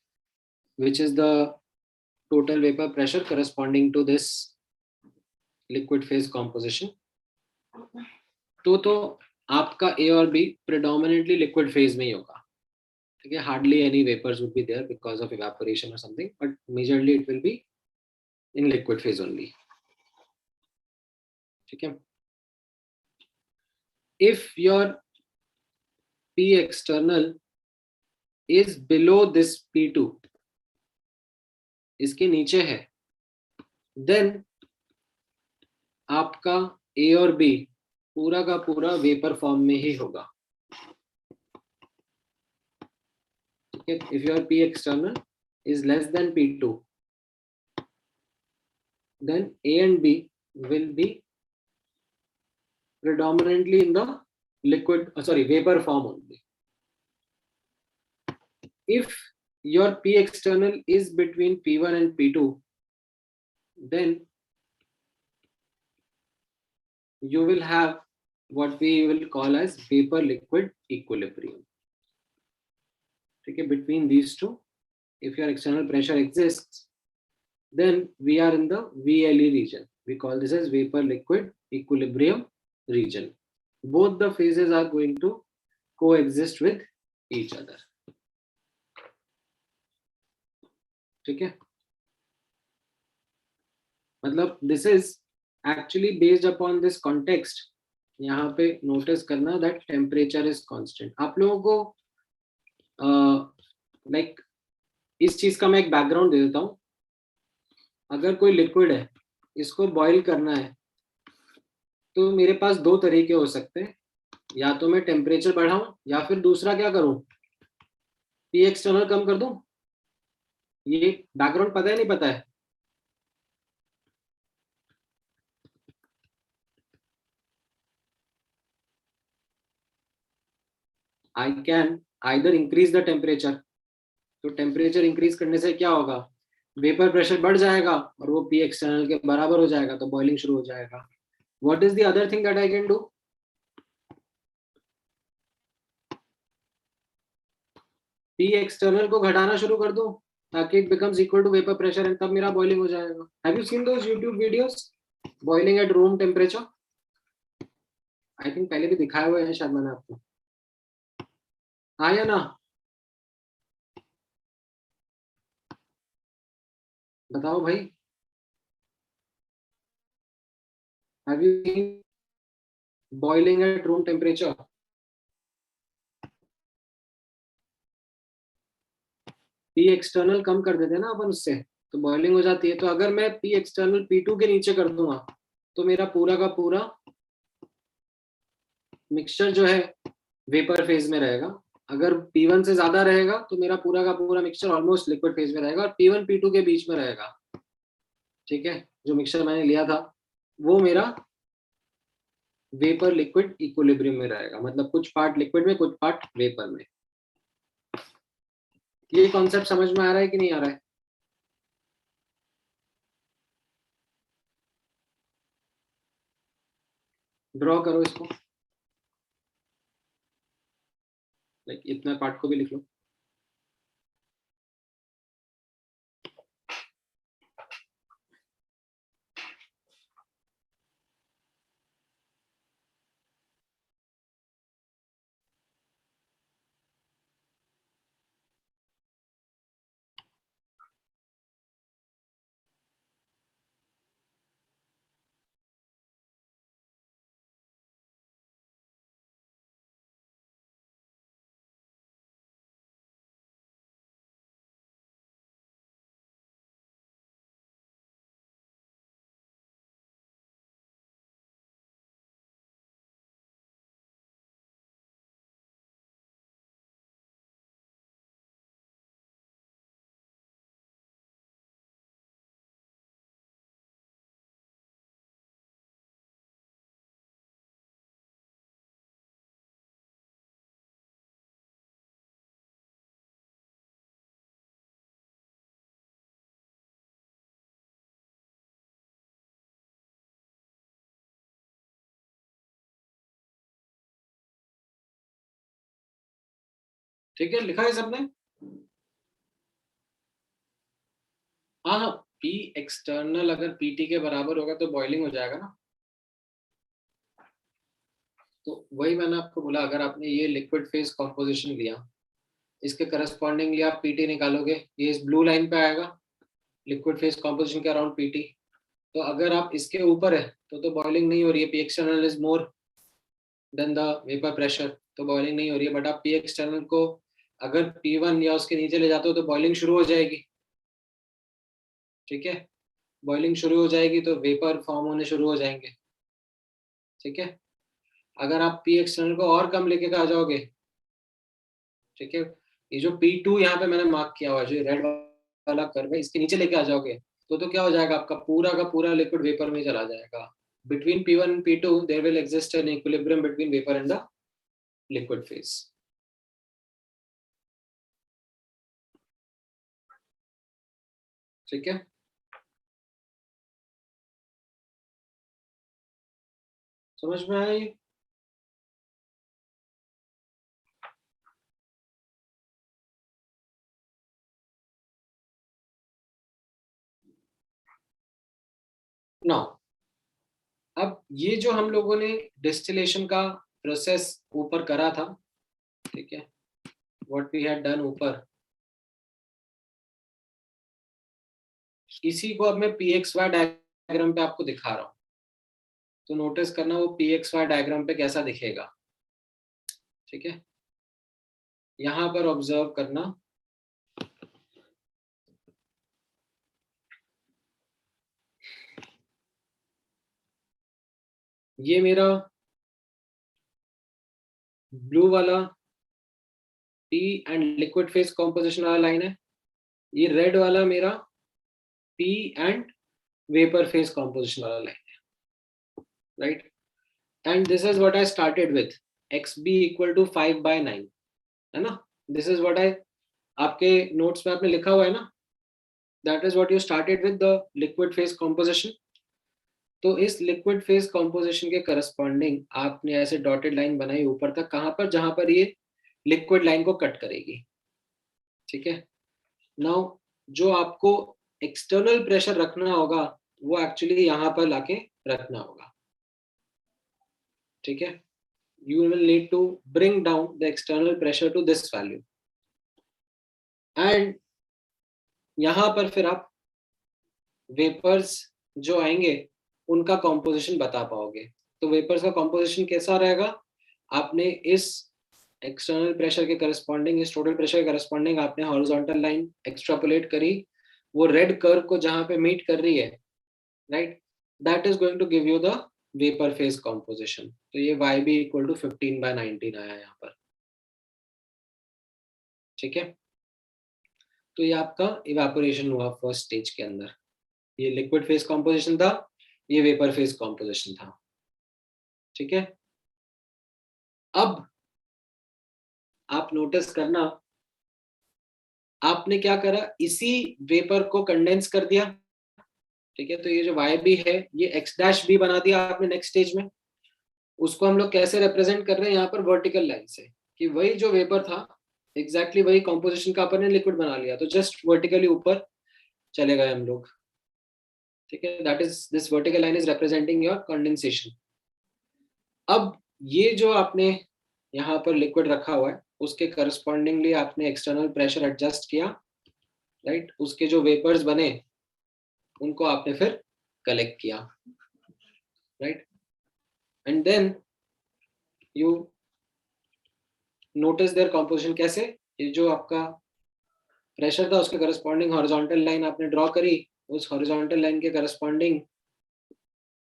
which is the total vapour pressure corresponding to this liquid phase composition. तो आपका A और B प्रेडोमिनेटली लिक्विड फेज में ही होगा, ठीक है, hardly any vapours would be there because of evaporation और something, but majorly it will be in liquid phase only, ठीक है। If your P external is below this P2, इसके नीचे है, देन आपका A और B पूरा का पूरा वेपर फॉर्म में ही होगा, ठीक है। If your P external is less than P2, then A and B will be predominantly in the vapor form only. If your P external is between P1 and P2, then you will have what we will call as vapor liquid equilibrium, okay, between these two. If your external pressure exists, then we are in the VLE region. We call this as vapor liquid equilibrium region. Both the phases are going to coexist with each other, ठीक है। मतलब this is actually based upon this context. यहाँ पे notice करना that temperature is constant. आप लोगों को like इस चीज का मैं एक बैकग्राउंड दे देता हूँ। अगर कोई लिक्विड है, इसको बॉईल करना है, तो मेरे पास दो तरीके हो सकते हैं, या तो मैं टेम्परेचर बढ़ाऊं या फिर दूसरा क्या करूं, पी एक्सटर्नल कम कर दूं। ये बैकग्राउंड पता है नहीं पता है? I can either increase the temperature, तो टेम्परेचर इंक्रीज करने से क्या होगा, वेपर प्रेशर बढ़ जाएगा और वो पी एक्सटर्नल के बराबर हो जाएगा, तो बॉइलिंग शुरू हो जाएगा। What is the other thing that I can do, P external को घटाना शुरू कर दूं ताकि it becomes equal to vapour pressure and तब मेरा बॉइलिंग हो जाएगा। Have you seen those YouTube videos boiling at room temperature? I think पहले भी दिखाया हुआ है शायद मैंने आपको, हाँ या ना? बताओ भाई, have you seen boiling at room temperature? P external कम कर देते हैं ना अपन उससे, तो बॉइलिंग हो जाती है। तो अगर मैं पी एक्सटर्नल P2 के नीचे कर दूंगा तो मेरा पूरा का पूरा मिक्सचर जो है वेपर फेज में रहेगा। अगर P1 से ज्यादा रहेगा तो मेरा पूरा का पूरा मिक्सचर ऑलमोस्ट लिक्विड फेज में रहेगा और P1 P2 के बीच में रहेगा, ठीक है। जो मिक्सचर मैंने लिया था वो मेरा वेपर लिक्विड इक्विलिब्रियम में रहेगा, मतलब कुछ पार्ट लिक्विड में कुछ पार्ट वेपर में। ये कॉन्सेप्ट समझ में आ रहा है कि नहीं आ रहा है? ड्रॉ करो इसको। लाइक इतना पार्ट को भी लिख लो। ठीक है, लिखा है सबने? हाँ हाँ, पी एक्सटर्नल अगर पीटी के बराबर होगा तो बॉइलिंग हो जाएगा ना। तो वही मैंने आपको बोला, अगर आपने ये लिक्विड फेज कॉम्पोजिशन लिया, इसके करस्पॉन्डिंगली आप पीटी निकालोगे, ये इस ब्लू लाइन पे आएगा लिक्विड फेज कॉम्पोजिशन के अराउंड पीटी। तो अगर आप इसके ऊपर है तो बॉइलिंग नहीं हो रही है, P external is more than the vapour pressure, तो बॉइलिंग नहीं हो रही है। बट आप पी एक्सटर्नल को अगर P1 या उसके नीचे ले जाते हो तो बॉइलिंग शुरू हो जाएगी। ठीक है, बॉइलिंग शुरू हो जाएगी तो वेपर फॉर्म होने शुरू हो जाएंगे। ठीक है, अगर आप पी एक्सटर्नल को और कम लेके आ जाओगे, ठीक है, ये जो P2 यहाँ पे मैंने मार्क किया हुआ, जो रेड वाला कर्व है, इसके नीचे लेके आ जाओगे तो क्या हो जाएगा, आपका पूरा का पूरा लिक्विड वेपर में चला जाएगा। Between P1 and P2 there will exist an equilibrium between vapor and the liquid phase। ठीक है, समझ में आई? ना, अब ये जो हम लोगों ने डिस्टिलेशन का प्रोसेस ऊपर करा था, ठीक है, व्हाट वी हैड डन ऊपर, इसी को अब मैं PXY डायग्राम पे आपको दिखा रहा हूँ। तो नोटिस करना वो PXY डायग्राम पे कैसा दिखेगा। ठीक है, यहां पर ऑब्जर्व करना, ये मेरा ब्लू वाला P and liquid phase composition वाला लाइन है, ये रेड वाला मेरा P and vapour phase composition वाला लाइन है, right. And this is what I started with, XB equal to 5/9, है ना। दिस इज व्हाट आई, आपके नोट्स में आपने लिखा हुआ है ना, that is what you started with the liquid phase composition. तो इस लिक्विड फेज कॉम्पोजिशन के करस्पॉन्डिंग आपने ऐसे डॉटेड लाइन बनाई ऊपर तक, कहां पर, जहां पर ये लिक्विड लाइन को कट करेगी। ठीक है, नाउ जो आपको एक्सटर्नल प्रेशर रखना होगा वो एक्चुअली यहां पर लाके रखना होगा। ठीक है, you will need to bring down the external pressure to this value, and यहां पर फिर आप वेपर्स जो आएंगे उनका कॉम्पोजिशन बता पाओगे। तो वेपर्स का कॉम्पोजिशन कैसा रहेगा, आपने इस एक्सटर्नल प्रेशर के करस्पॉन्डिंग, इस टोटल प्रेशर के करस्पॉन्डिंग आपने हॉरिजॉन्टल लाइन एक्सट्रापोलेट करी, वो रेड कर्व को जहां पे मीट कर रही है, right, that is going to give you the vapour phase composition. तो ये YB इक्वल टू 15/19 आया यहाँ पर। ठीक है, तो ये आपका इवेपोरेशन हुआ फर्स्ट स्टेज के अंदर। ये लिक्विड फेज कॉम्पोजिशन था, ये वेपर फेज कॉम्पोजिशन था। ठीक है, अब आप नोटिस करना, आपने क्या करा, इसी वेपर को कंडेंस कर दिया। ठीक है, तो ये जो YB है ये X' बना दिया आपने नेक्स्ट स्टेज में। उसको हम लोग कैसे रिप्रेजेंट कर रहे हैं यहाँ पर, वर्टिकल लाइन से, कि वही जो वेपर था एग्जैक्टली वही कॉम्पोजिशन का अपन ने लिक्विड बना लिया, तो जस्ट वर्टिकली ऊपर चले गए हम लोग, ठीक है। That is, this vertical line is representing your condensation. अब ये जो आपने यहाँ पर लिक्विड रखा हुआ है उसके करस्पॉन्डिंगली आपने एक्सटर्नल प्रेशर एडजस्ट किया, राइट। उसके जो वेपर्स बने उनको आपने फिर कलेक्ट किया, right. And then you notice their composition. कैसे? ये जो आपका प्रेशर था उसके करस्पॉन्डिंग हॉरिजॉन्टल लाइन आपने ड्रॉ करी, उस हॉरिजॉन्टल लाइन के करस्पॉन्डिंग,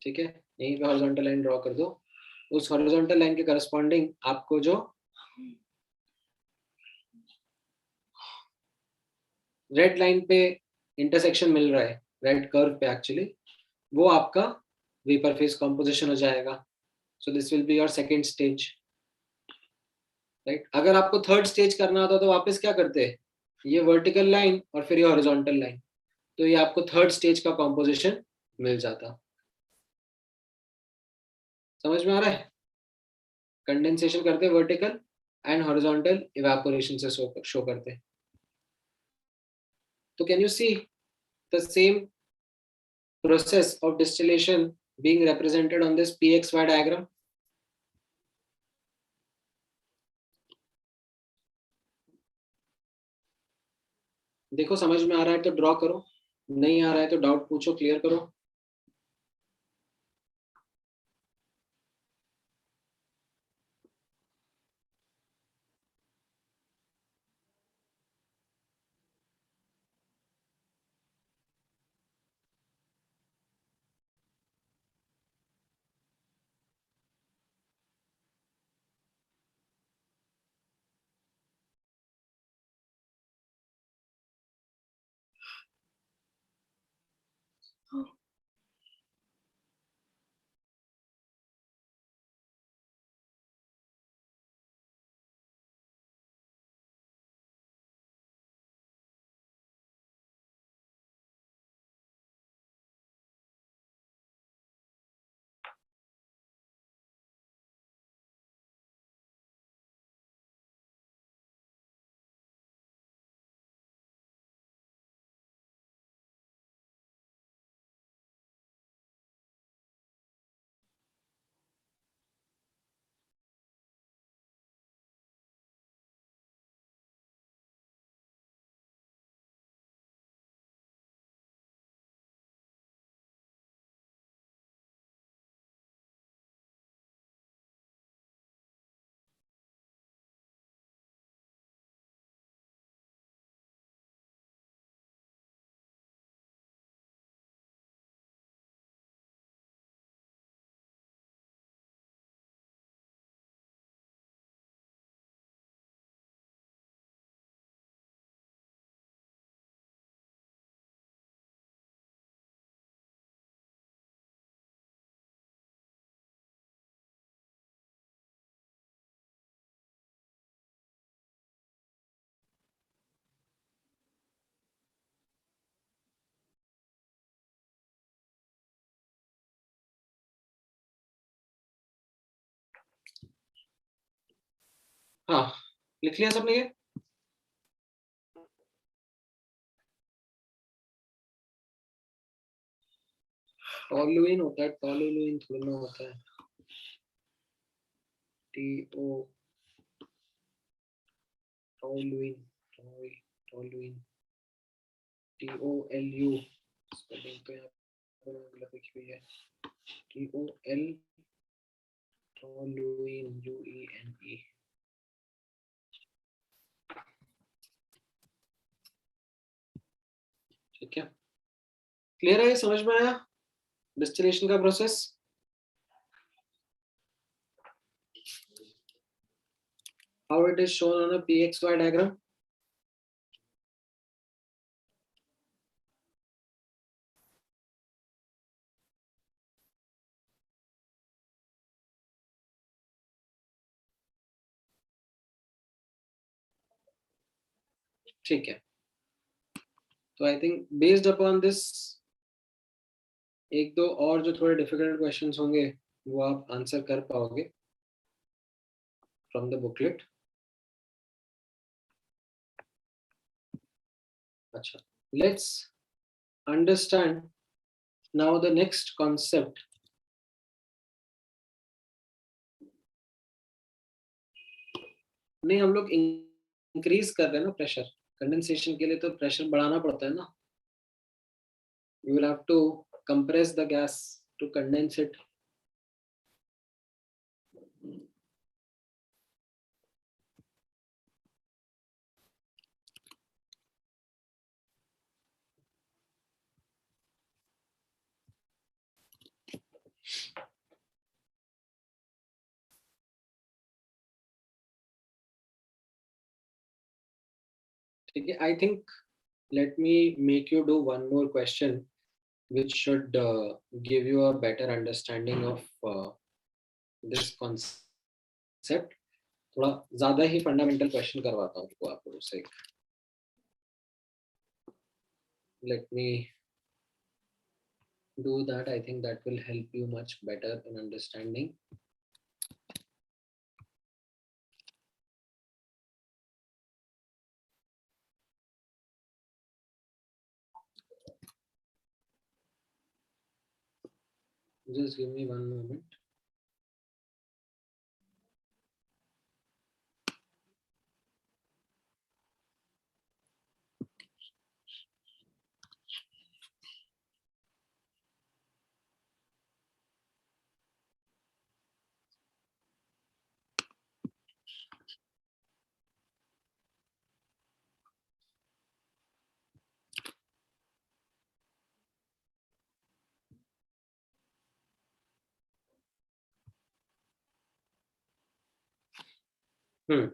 ठीक है, यहीं पे हॉरिजॉन्टल लाइन ड्रॉ कर दो। उस हॉरिजॉन्टल लाइन के करस्पॉन्डिंग आपको जो रेड लाइन पे इंटरसेक्शन मिल रहा है, रेड कर्व पे एक्चुअली, वो आपका वेपर फेज कॉम्पोजिशन हो जाएगा। So this will be your second stage, right. अगर आपको थर्ड स्टेज करना होता तो वापस क्या करते, ये वर्टिकल लाइन और फिर ये हॉरिजॉन्टल लाइन, तो ये आपको थर्ड स्टेज का कॉम्पोजिशन मिल जाता। समझ में आ रहा है? कंडेंसेशन करते वर्टिकल एंड हॉरिजॉन्टल, इवेपोरेशन से शो करते। तो can you see the same process of distillation being represented on this pxy diagram? देखो समझ में आ रहा है तो ड्रॉ करो, नहीं आ रहा है तो डाउट पूछो, क्लियर करो। हाँ, लिख लिया सबने ये? टॉलुइन होता है, टॉलुइन थोड़ा ना होता है। T O, toluene, toluene, T O L U, spelling तो यहाँ पर गलत लिखी हुई है। T O L, toluene, U E N E. ठीक है, क्लियर है? ये समझ में आया डिस्टिलेशन का process? How it is shown on a pxy diagram? ठीक है, तो I think based upon this एक दो और जो थोड़े डिफिकल्ट क्वेश्चंस होंगे वो आप आंसर कर पाओगे फ्रॉम द बुकलेट। अच्छा, let's understand now the next concept. नहीं, हम लोग इंक्रीज कर रहे हैं ना प्रेशर, कंडेंसेशन के लिए तो प्रेशर बढ़ाना पड़ता है ना. You will have to compress the gas to condense it. ठीक है, I think let me make you do one more question which should give you a better understanding of this concept. थोड़ा ज्यादा ही fundamental question करवाता हूँ आपको, आप लोगों से. Let me do that. I think that will help you much better in understanding. Just give me one moment. Hmm.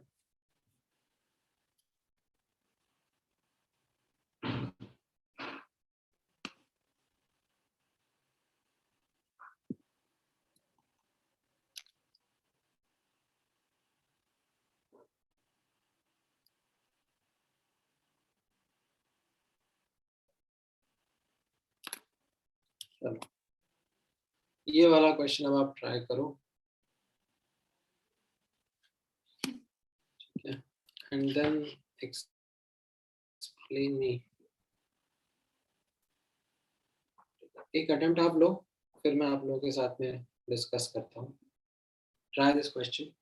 चलो, ये वाला क्वेश्चन अब आप ट्राई करो. ठीक है, एंड देन एक्सप्लेन मी. एक अटेम्प्ट आप लो, फिर मैं आप लोगों के साथ में डिस्कस करता हूँ. Try this question.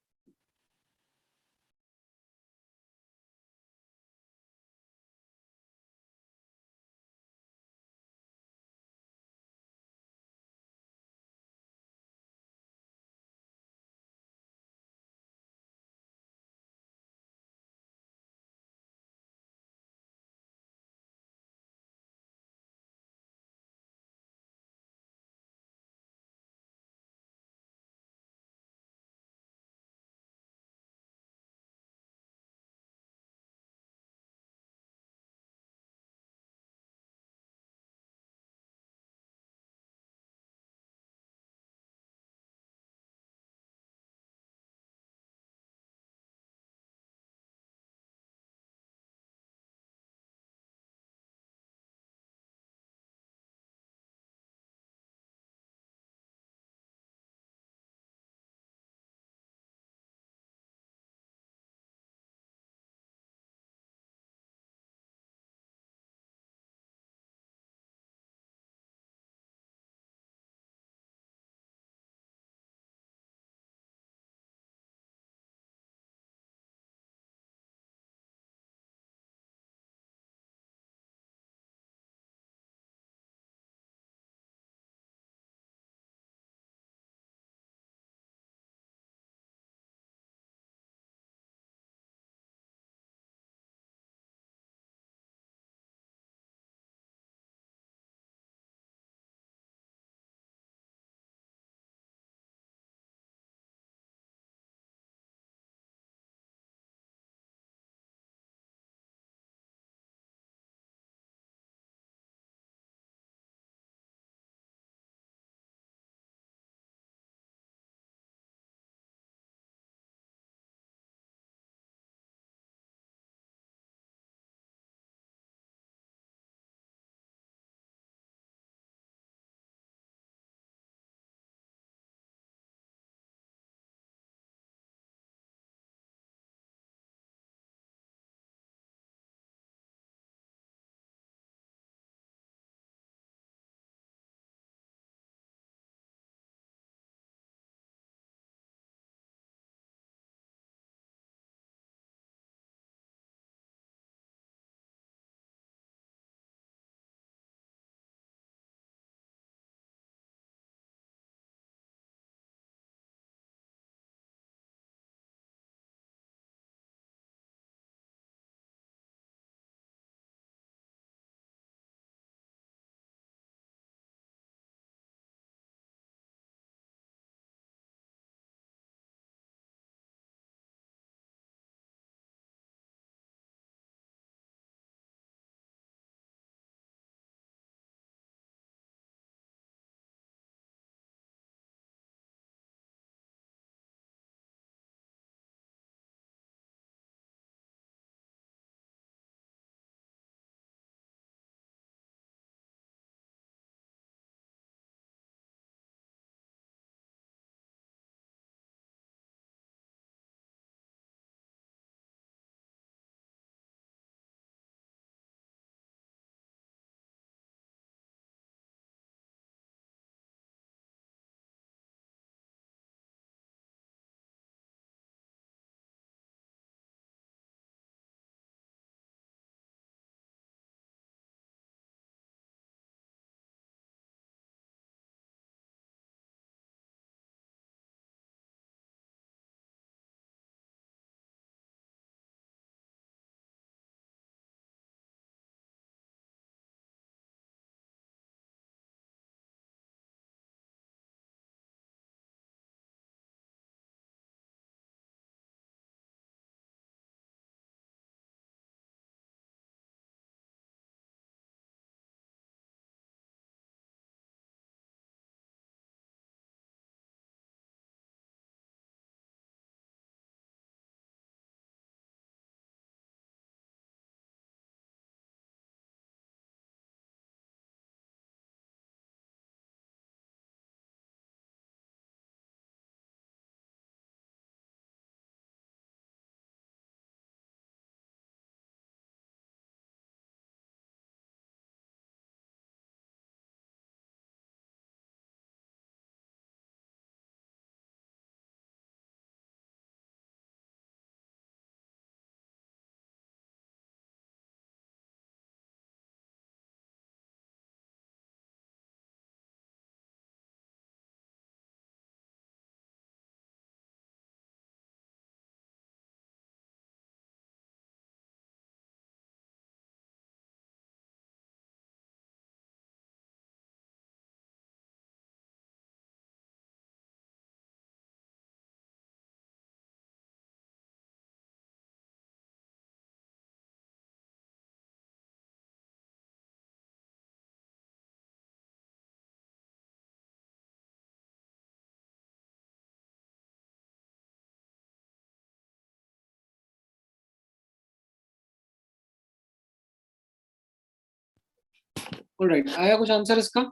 ऑलराइट, आया कुछ आंसर इसका?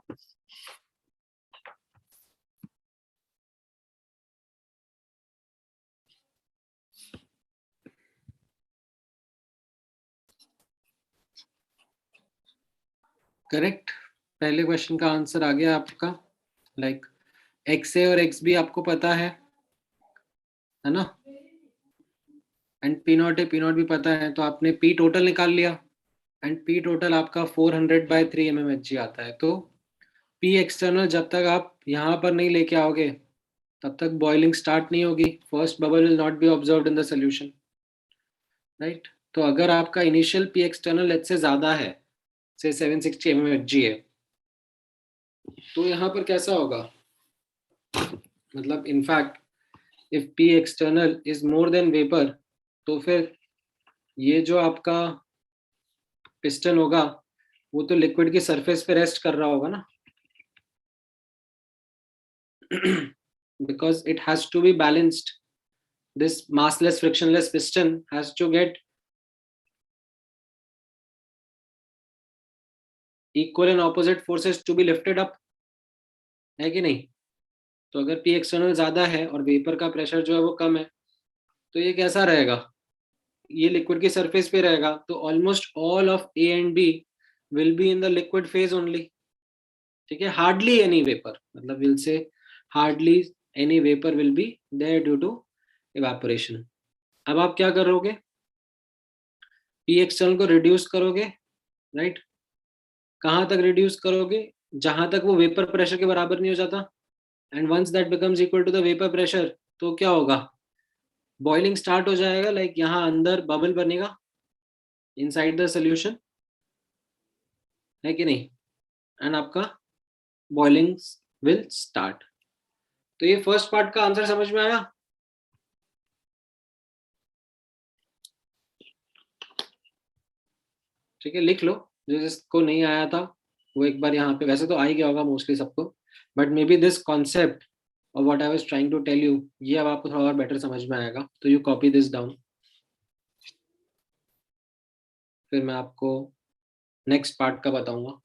करेक्ट, पहले क्वेश्चन का आंसर आ गया आपका। लाइक एक्स ए और एक्स बी आपको पता है ना, and P not A P naught भी पता है, तो आपने पी टोटल निकाल लिया, एंड पी टोटल आपका 400/3 mmHg आता है। तो पी एक्सटर्नल जब तक आप यहाँ पर नहीं लेके आओगे तब तक बॉइलिंग स्टार्ट नहीं होगी, first bubble will not be observed in the solution, right. तो अगर आपका इनिशियल पी एक्सटर्नल लेट से ज्यादा है, से 760 mmHg है, तो यहाँ पर कैसा होगा, मतलब in fact if P external is more than vapour, तो फिर ये जो आपका पिस्टन होगा वो तो लिक्विड की सरफेस पे रेस्ट कर रहा होगा ना, because it has to be balanced. This massless frictionless piston has to get equal and opposite forces to be lifted up, है कि नहीं? तो अगर पी एक्सटर्नल ज्यादा है और वेपर का प्रेशर जो है वो कम है, तो ये कैसा रहेगा, ये लिक्विड की सरफेस पे रहेगा, तो almost all of A and B will be in the liquid phase only, ठीक है। हार्डली एनी वेपर, मतलब will say hardly any vapour will be there due to evaporation. अब आप क्या करोगे, पी एक्सटर्नल को रिड्यूस करोगे, राइट। कहाँ तक रिड्यूस करोगे, जहां तक वो वेपर प्रेशर के बराबर नहीं हो जाता, and once that becomes equal to the vapour pressure, तो क्या होगा, बॉइलिंग स्टार्ट हो जाएगा, लाइक यहाँ अंदर बबल बनेगा इनसाइड द सोल्यूशन, है कि नहीं, एंड आपका बॉइलिंग विल स्टार्ट। तो ये फर्स्ट पार्ट का आंसर समझ में आया? ठीक है, लिख लो, जिसको नहीं आया था वो एक बार यहाँ पे, वैसे तो आ ही गया होगा मोस्टली सबको, but maybe this concept और what I was trying to tell you, ये अब आपको थोड़ा और बेटर समझ में आएगा, तो यू कॉपी दिस डाउन, फिर मैं आपको नेक्स्ट पार्ट का बताऊंगा।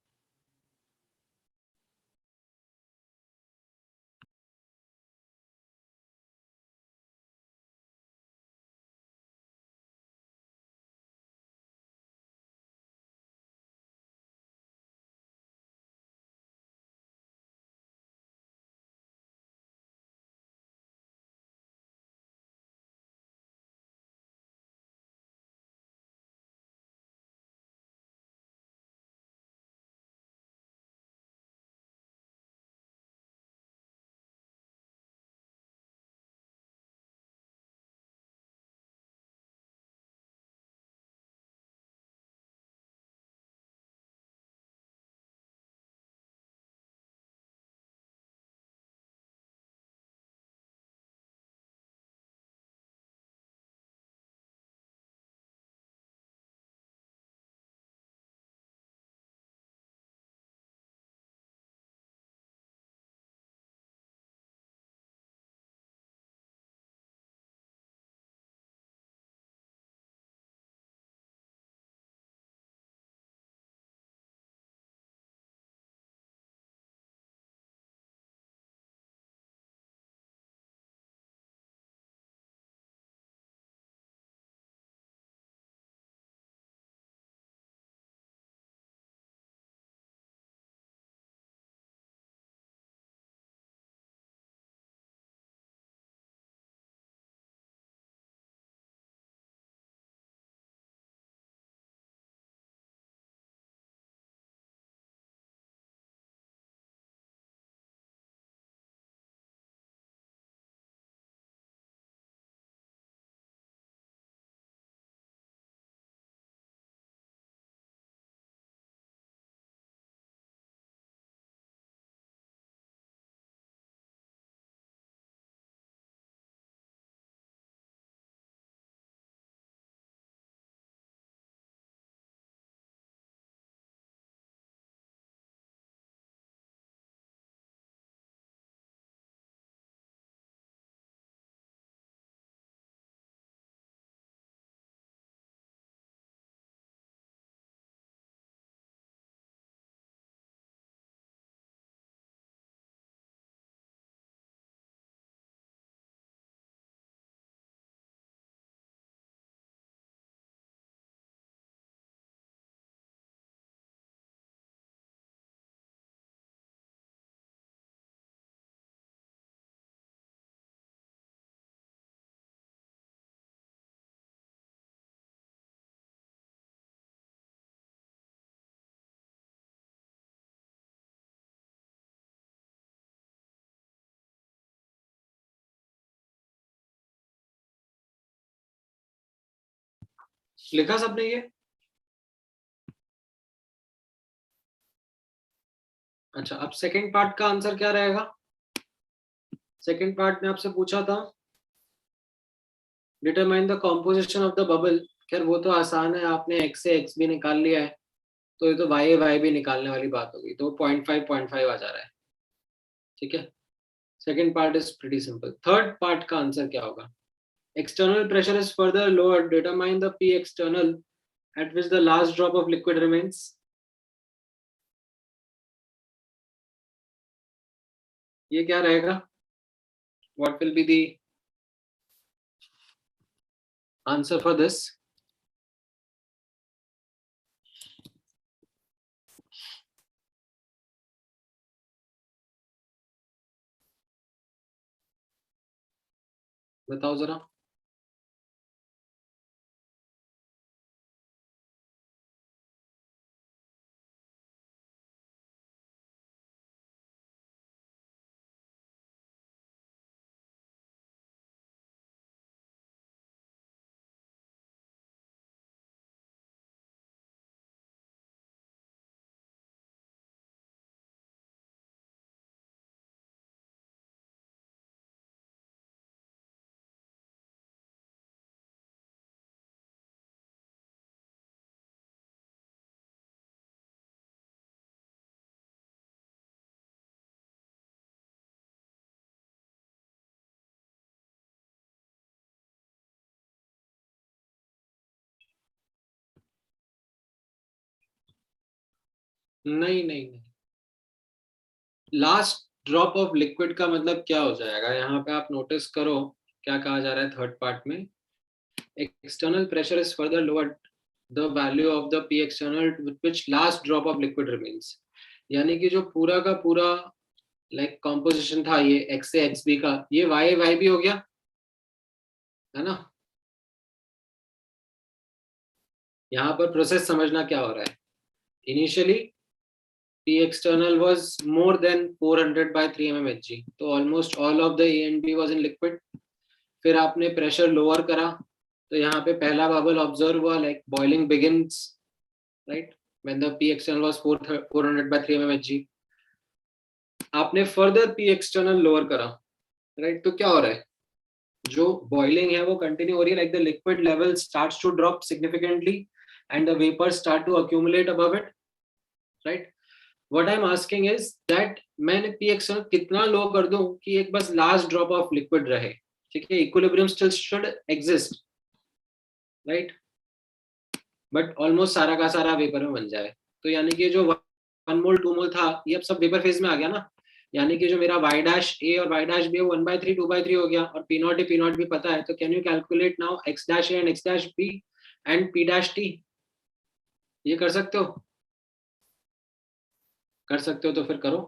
लिखा सबने ये? अच्छा, अब सेकंड पार्ट का आंसर क्या रहेगा? सेकंड पार्ट में आपसे पूछा था determine the composition of the bubble. खैर वो तो आसान है, आपने एक्स से एक्स भी निकाल लिया है, तो ये तो वाई वाई भी निकालने वाली बात होगी, तो 0.5 आ जा रहा है। ठीक है, second part is pretty simple. Third part का आंसर क्या होगा? External pressure is further lower, determine the P external at which the last drop of liquid remains. ये क्या रहेगा? What will be the answer for this? बताओ जरा। नहीं नहीं नहीं, लास्ट ड्रॉप ऑफ लिक्विड का मतलब क्या हो जाएगा? यहाँ पे आप नोटिस करो क्या कहा जा रहा है थर्ड पार्ट में। External pressure is further lowered the value of the P external which last drop of liquid remains. यानी कि जो पूरा का पूरा लाइक कॉम्पोजिशन था ये एक्स से एक्स बी का, ये वाई वाई भी हो गया है ना। यहाँ पर प्रोसेस समझना क्या हो रहा है। Initially P external was more than 400 by 3 mmHg, तो almost all of the A and B was in liquid। फिर आपने प्रेशर लोअर करा, तो यहाँ पे पहला बबल ऑब्जर्व हुआ, like boiling begins right when the P external was 400 by 3 mmHg। आपने फर्दर P external लोअर करा, राइट, तो क्या हो रहा है? जो बॉइलिंग है वो कंटिन्यू हो रही है, like the liquid level starts to drop significantly and the vapour start to accumulate above it, right. What I'm asking is that मैं पी एक्सटर्नल कितना लो कर दूं कि एक बस लास्ट ड्रॉप ऑफ लिक्विड रहे। ठीक है, equilibrium still should exist, right, but almost सारा का सारा वेपर में बन जाए। तो यानी कि जो 1 मोल 2 मोल था ये अब सब वेपर फेज में आ गया ना। यानी कि जो मेरा वाई डैश ए और वाई डैश बी 1/3 2/3 हो गया, और P not A P naught भी पता है, तो can you calculate now X dash A and X dash B and P dash T? ये कर सकते हो? कर सकते हो तो फिर करो।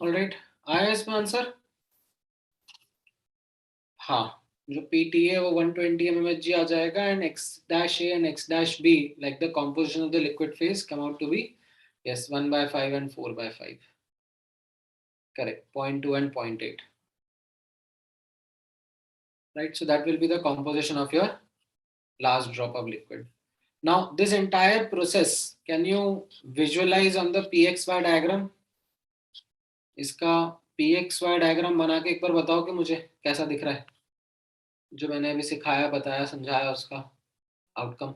ऑलराइट, आया इसमें आंसर? हाँ, जो PT है वो 120 mmHg आ जाएगा, and x dash A and x dash B, like the composition of the liquid phase, come out to be, yes, 1/5 and 4/5. Correct, 0.2 and 0.8. Right, so that will be the composition of your last drop of liquid. Now, this entire process, can you visualize on the PXY diagram? इसका PXY diagram बना के एक बार बताओ कि मुझे कैसा दिख रहा है, जो मैंने अभी सिखाया, बताया, समझाया, उसका आउटकम।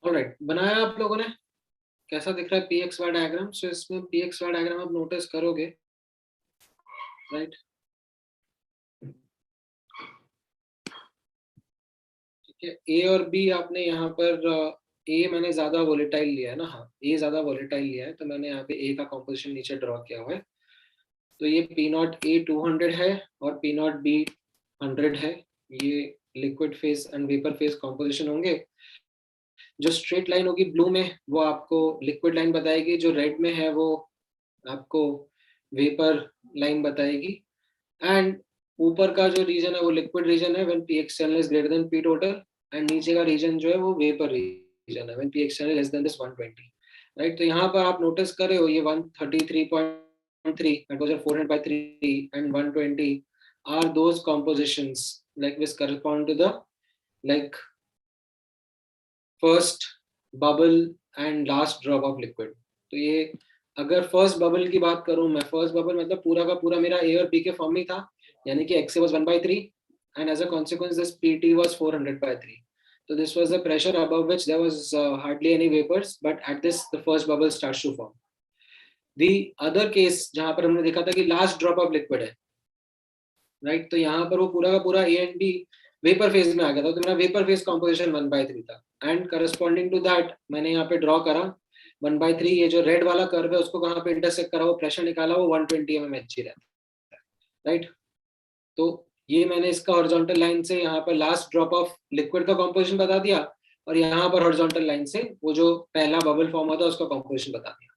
ऑलराइट, बनाया आप लोगों ने? कैसा दिख रहा है पी एक्स वाई डायग्राम? सो इसमें पी एक्स वाई डायग्राम आप नोटिस करोगे, राइट? ठीक है, ए और बी आपने यहाँ पर ए मैंने ज्यादा वोलेटाइल लिया है ना, हाँ ए ज्यादा वोलेटाइल लिया है, तो मैंने यहाँ पे ए का कॉम्पोजिशन नीचे ड्रॉ किया हुआ है। तो ये पी नॉट ए 200 है और पी नॉट बी 100 है। ये liquid phase and vapour phase composition होंगे। जो स्ट्रेट लाइन होगी ब्लू में वो आपको लिक्विड लाइन बताएगी, जो रेड में है वो आपको वेपर लाइन बताएगी। एंड ऊपर का जो रीजन है वो लिक्विड रीजन है when P external is greater then P total, and नीचे का रीजन जो है वो वेपर रीजन है when P external less than this 120, right? तो यहाँ पर आप नोटिस कर रहे हो ये 133.3 that was 400 by 3 and 120 are those compositions like which correspond to the like first bubble and last drop of liquid. तो ये अगर फर्स्ट बबल की बात करूं मैं, फर्स्ट बबल मतलब पूरा का पूरा मेरा ए और बी के फॉर्म में था, यानी कि X was 1/3 and as a consequence this PT was 400/3। so this was the pressure above which there was hardly any vapors, but at this the first bubble starts to form. The other case जहां पर हमने देखा था कि last drop of liquid है, right? तो यहाँ पर वो पूरा का पूरा A and B vapour phase में आ गया था, तो मेरा वेपर फेज कॉम्पोजिशन 1/3 था। एंड करस्पॉन्डिंग टू दैट मैंने यहाँ पे ड्रॉ करा 1/3, ये जो रेड वाला कर्व है उसको कहाँ पे इंटरसेक्ट करा, वो प्रेशर निकाला, वो 120 mmHg रहता है, राइट? तो ये मैंने इसका हॉरिजॉन्टल लाइन से यहाँ पर लास्ट ड्रॉप ऑफ लिक्विड का कॉम्पोजिशन बता दिया, और यहाँ पर हॉरिजॉन्टल लाइन से वो जो पहला बबल फॉर्म होता है उसका कॉम्पोजिशन बता दिया,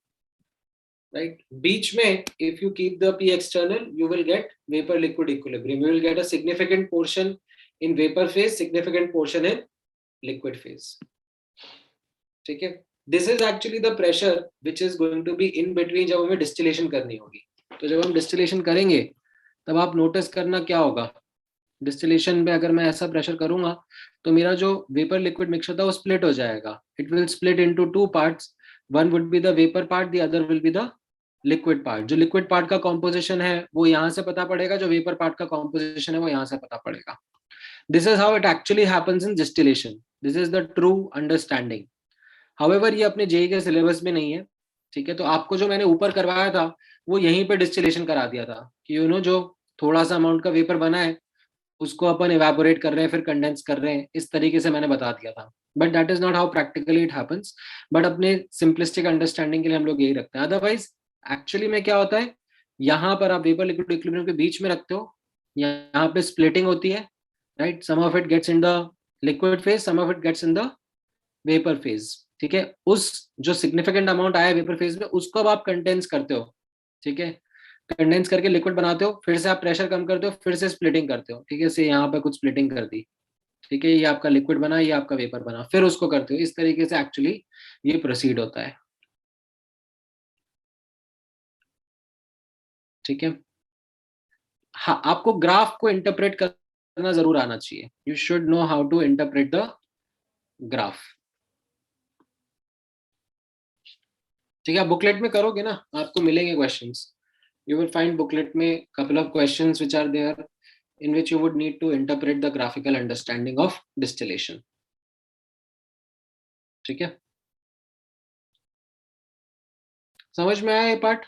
right? बीच में if you keep the P external you will get vapor liquid equilibrium, you will get a significant portion in vapor phase, significant portion in liquid phase, ठीक है? This is actually the pressure which is going to be in between जब हमें distillation करनी होगी। तो जब हम distillation करेंगे तब आप notice करना क्या होगा, डिस्टिलेशन में अगर मैं ऐसा प्रेशर करूंगा तो मेरा जो वेपर लिक्विड मिक्सचर था वो स्प्लिट हो जाएगा, it will split into two parts, one would be the vapour part, the other will be the liquid part. जो लिक्विड पार्ट का कॉम्पोजिशन है वो यहाँ से पता पड़ेगा, जो वेपर पार्ट का कॉम्पोजिशन है वो यहाँ से पता पड़ेगा। This is how it actually happens in distillation, this is the true understanding. However ये अपने जेई के सिलेबस में नहीं है, ठीक है? तो आपको जो मैंने ऊपर करवाया था वो यहीं पे डिस्टिलेशन करा दिया था कि जो थोड़ा सा अमाउंट का वेपर बना है उसको अपन इवेपोरेट कर रहे हैं फिर कंडेंस कर रहे हैं, इस तरीके से मैंने बता दिया था। But that is not how practically it happens, but अपने सिंपलिस्टिक अंडरस्टैंडिंग के लिए हम लोग यही रखते हैं। अदरवाइज एक्चुअली में क्या होता है, यहाँ पर आप वेपर लिक्विड इक्विलिब्रियम के बीच में रखते हो, यहाँ पे स्प्लिटिंग होती है, right? Some of it gets in the liquid phase, some of it gets in the vapour phase, ठीक है? उस जो सिग्निफिकेंट अमाउंट आया वेपर फेज में उसको अब आप कंडेंस करते हो, ठीक है? कंडेंस करके लिक्विड बनाते हो, फिर से आप प्रेशर कम करते हो, फिर से स्प्लिटिंग करते हो, ठीक है? से यहाँ पे कुछ स्प्लिटिंग कर दी, ठीक है? ये आपका लिक्विड बना, ये आपका वेपर बना, फिर उसको करते हो, इस तरीके से एक्चुअली ये प्रोसीड होता है, ठीक है? हाँ, आपको ग्राफ को इंटरप्रेट करना जरूर आना चाहिए, you should know how to interpret the graph, ठीक है? बुकलेट में करोगे ना, आपको मिलेंगे questions, you will find booklet में couple of questions which are there in which you would need to interpret the graphical understanding of distillation, ठीक है? समझ में आया ये पार्ट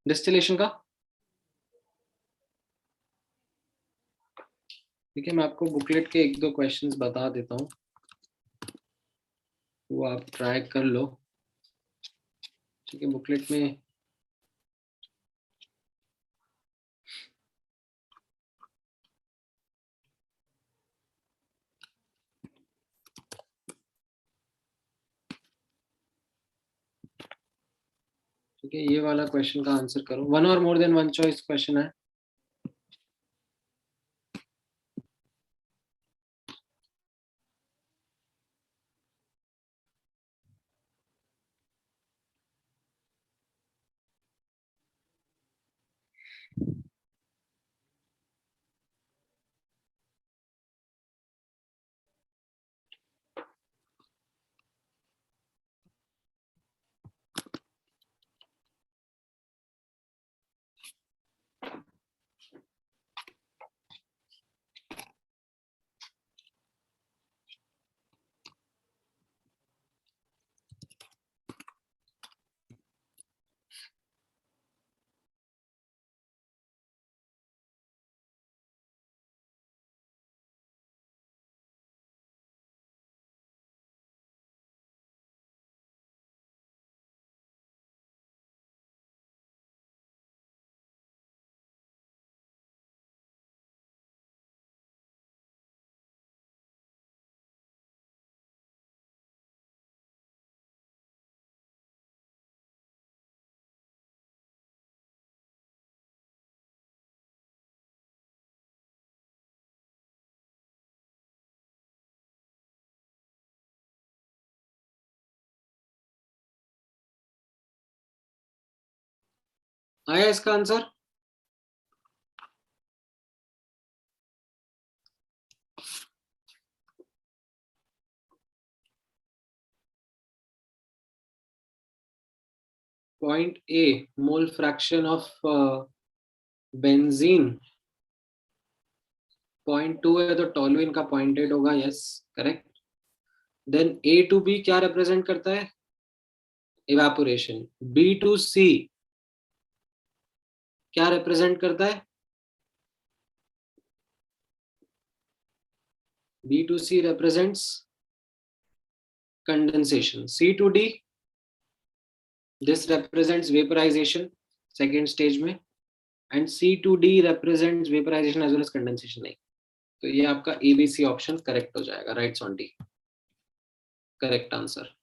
डिस्टिलेशन का? ठीक है, मैं आपको बुकलेट के एक दो क्वेश्चंस बता देता हूँ, वो आप ट्राई कर लो, ठीक है? बुकलेट में ठीक है, ये वाला क्वेश्चन का आंसर करो, वन और more than one choice question है। आया इसका answer? Point A mole fraction of benzene 0.2 है तो टोलुइन का 0.8 होगा. Yes, correct. Then A to B क्या रिप्रेजेंट करता है? इवेपोरेशन. बी टू सी क्या रिप्रेजेंट करता है? B to C represents condensation. C to D this represents vaporization second stage में, and C2D represents vaporization as well as condensation. नहीं, तो ये आपका ABC ऑप्शन करेक्ट हो जाएगा. Writes on D, correct answer.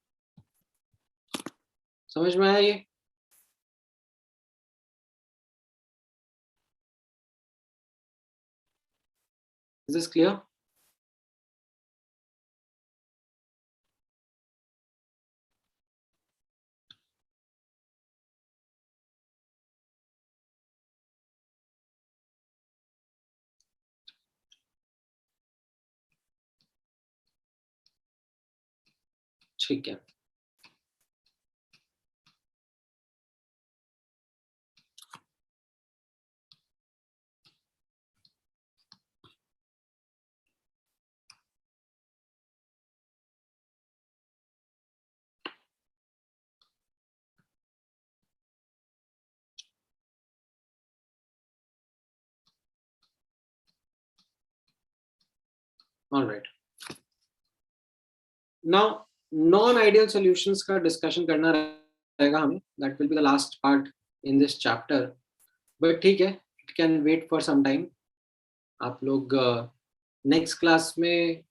समझ में आया ये? Is this clear? ठीक है. Alright. Now non ideal solutions का डिस्कशन करना रहेगा हमें. That will be the last part in this chapter. But ठीक है, it can wait for some time. आप लोग नेक्स्ट क्लास में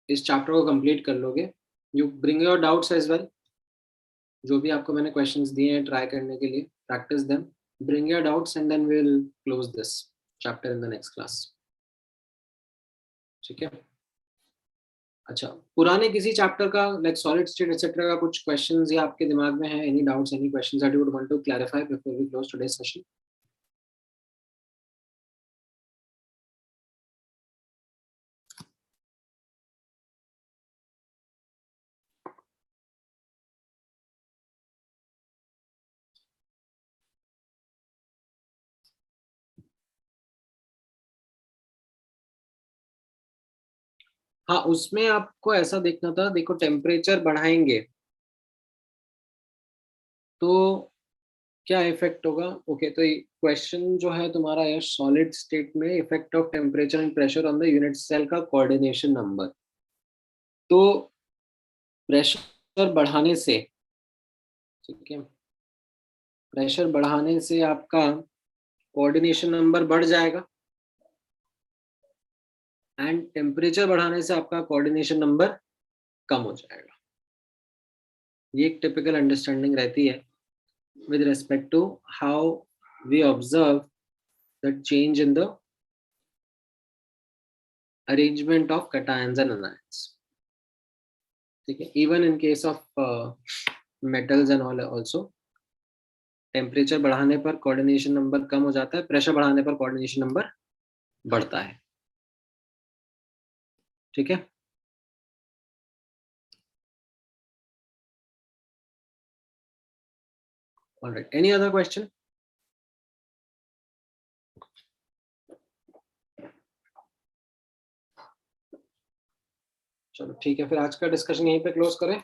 इस चैप्टर को कंप्लीट कर लोगे. You bring your doubts as well. जो भी आपको मैंने क्वेश्चंस दिए हैं ट्राई करने के लिए, practice them, bring your doubts and then we will close this chapter in the next class. ठीक है. अच्छा, पुराने किसी चैप्टर का लाइक सॉलिड स्टेट एटसेट्रा का कुछ क्वेश्चंस या आपके दिमाग में है? Any doubts, any questions that you would want to clarify before we close today's session? हाँ, उसमें आपको ऐसा देखना था. देखो, टेम्परेचर बढ़ाएंगे तो क्या इफेक्ट होगा? ओके, तो क्वेश्चन जो है तुम्हारा है सॉलिड स्टेट में effect of temperature and pressure on the unit cell का कोऑर्डिनेशन नंबर. तो प्रेशर बढ़ाने से, ठीक है, प्रेशर बढ़ाने से आपका कोऑर्डिनेशन नंबर बढ़ जाएगा एंड टेम्परेचर बढ़ाने से आपका कोऑर्डिनेशन नंबर कम हो जाएगा. ये एक टिपिकल अंडरस्टैंडिंग रहती है with respect to how we observe the change in the arrangement of cations and anions. ठीक है. even in case of metals and all also, temperature बढ़ाने पर कोऑर्डिनेशन नंबर कम हो जाता है, प्रेशर बढ़ाने पर कोऑर्डिनेशन नंबर बढ़ता है. ठीक है. All right. Any other question? चलो ठीक है, फिर आज का डिस्कशन यहीं पे क्लोज करें.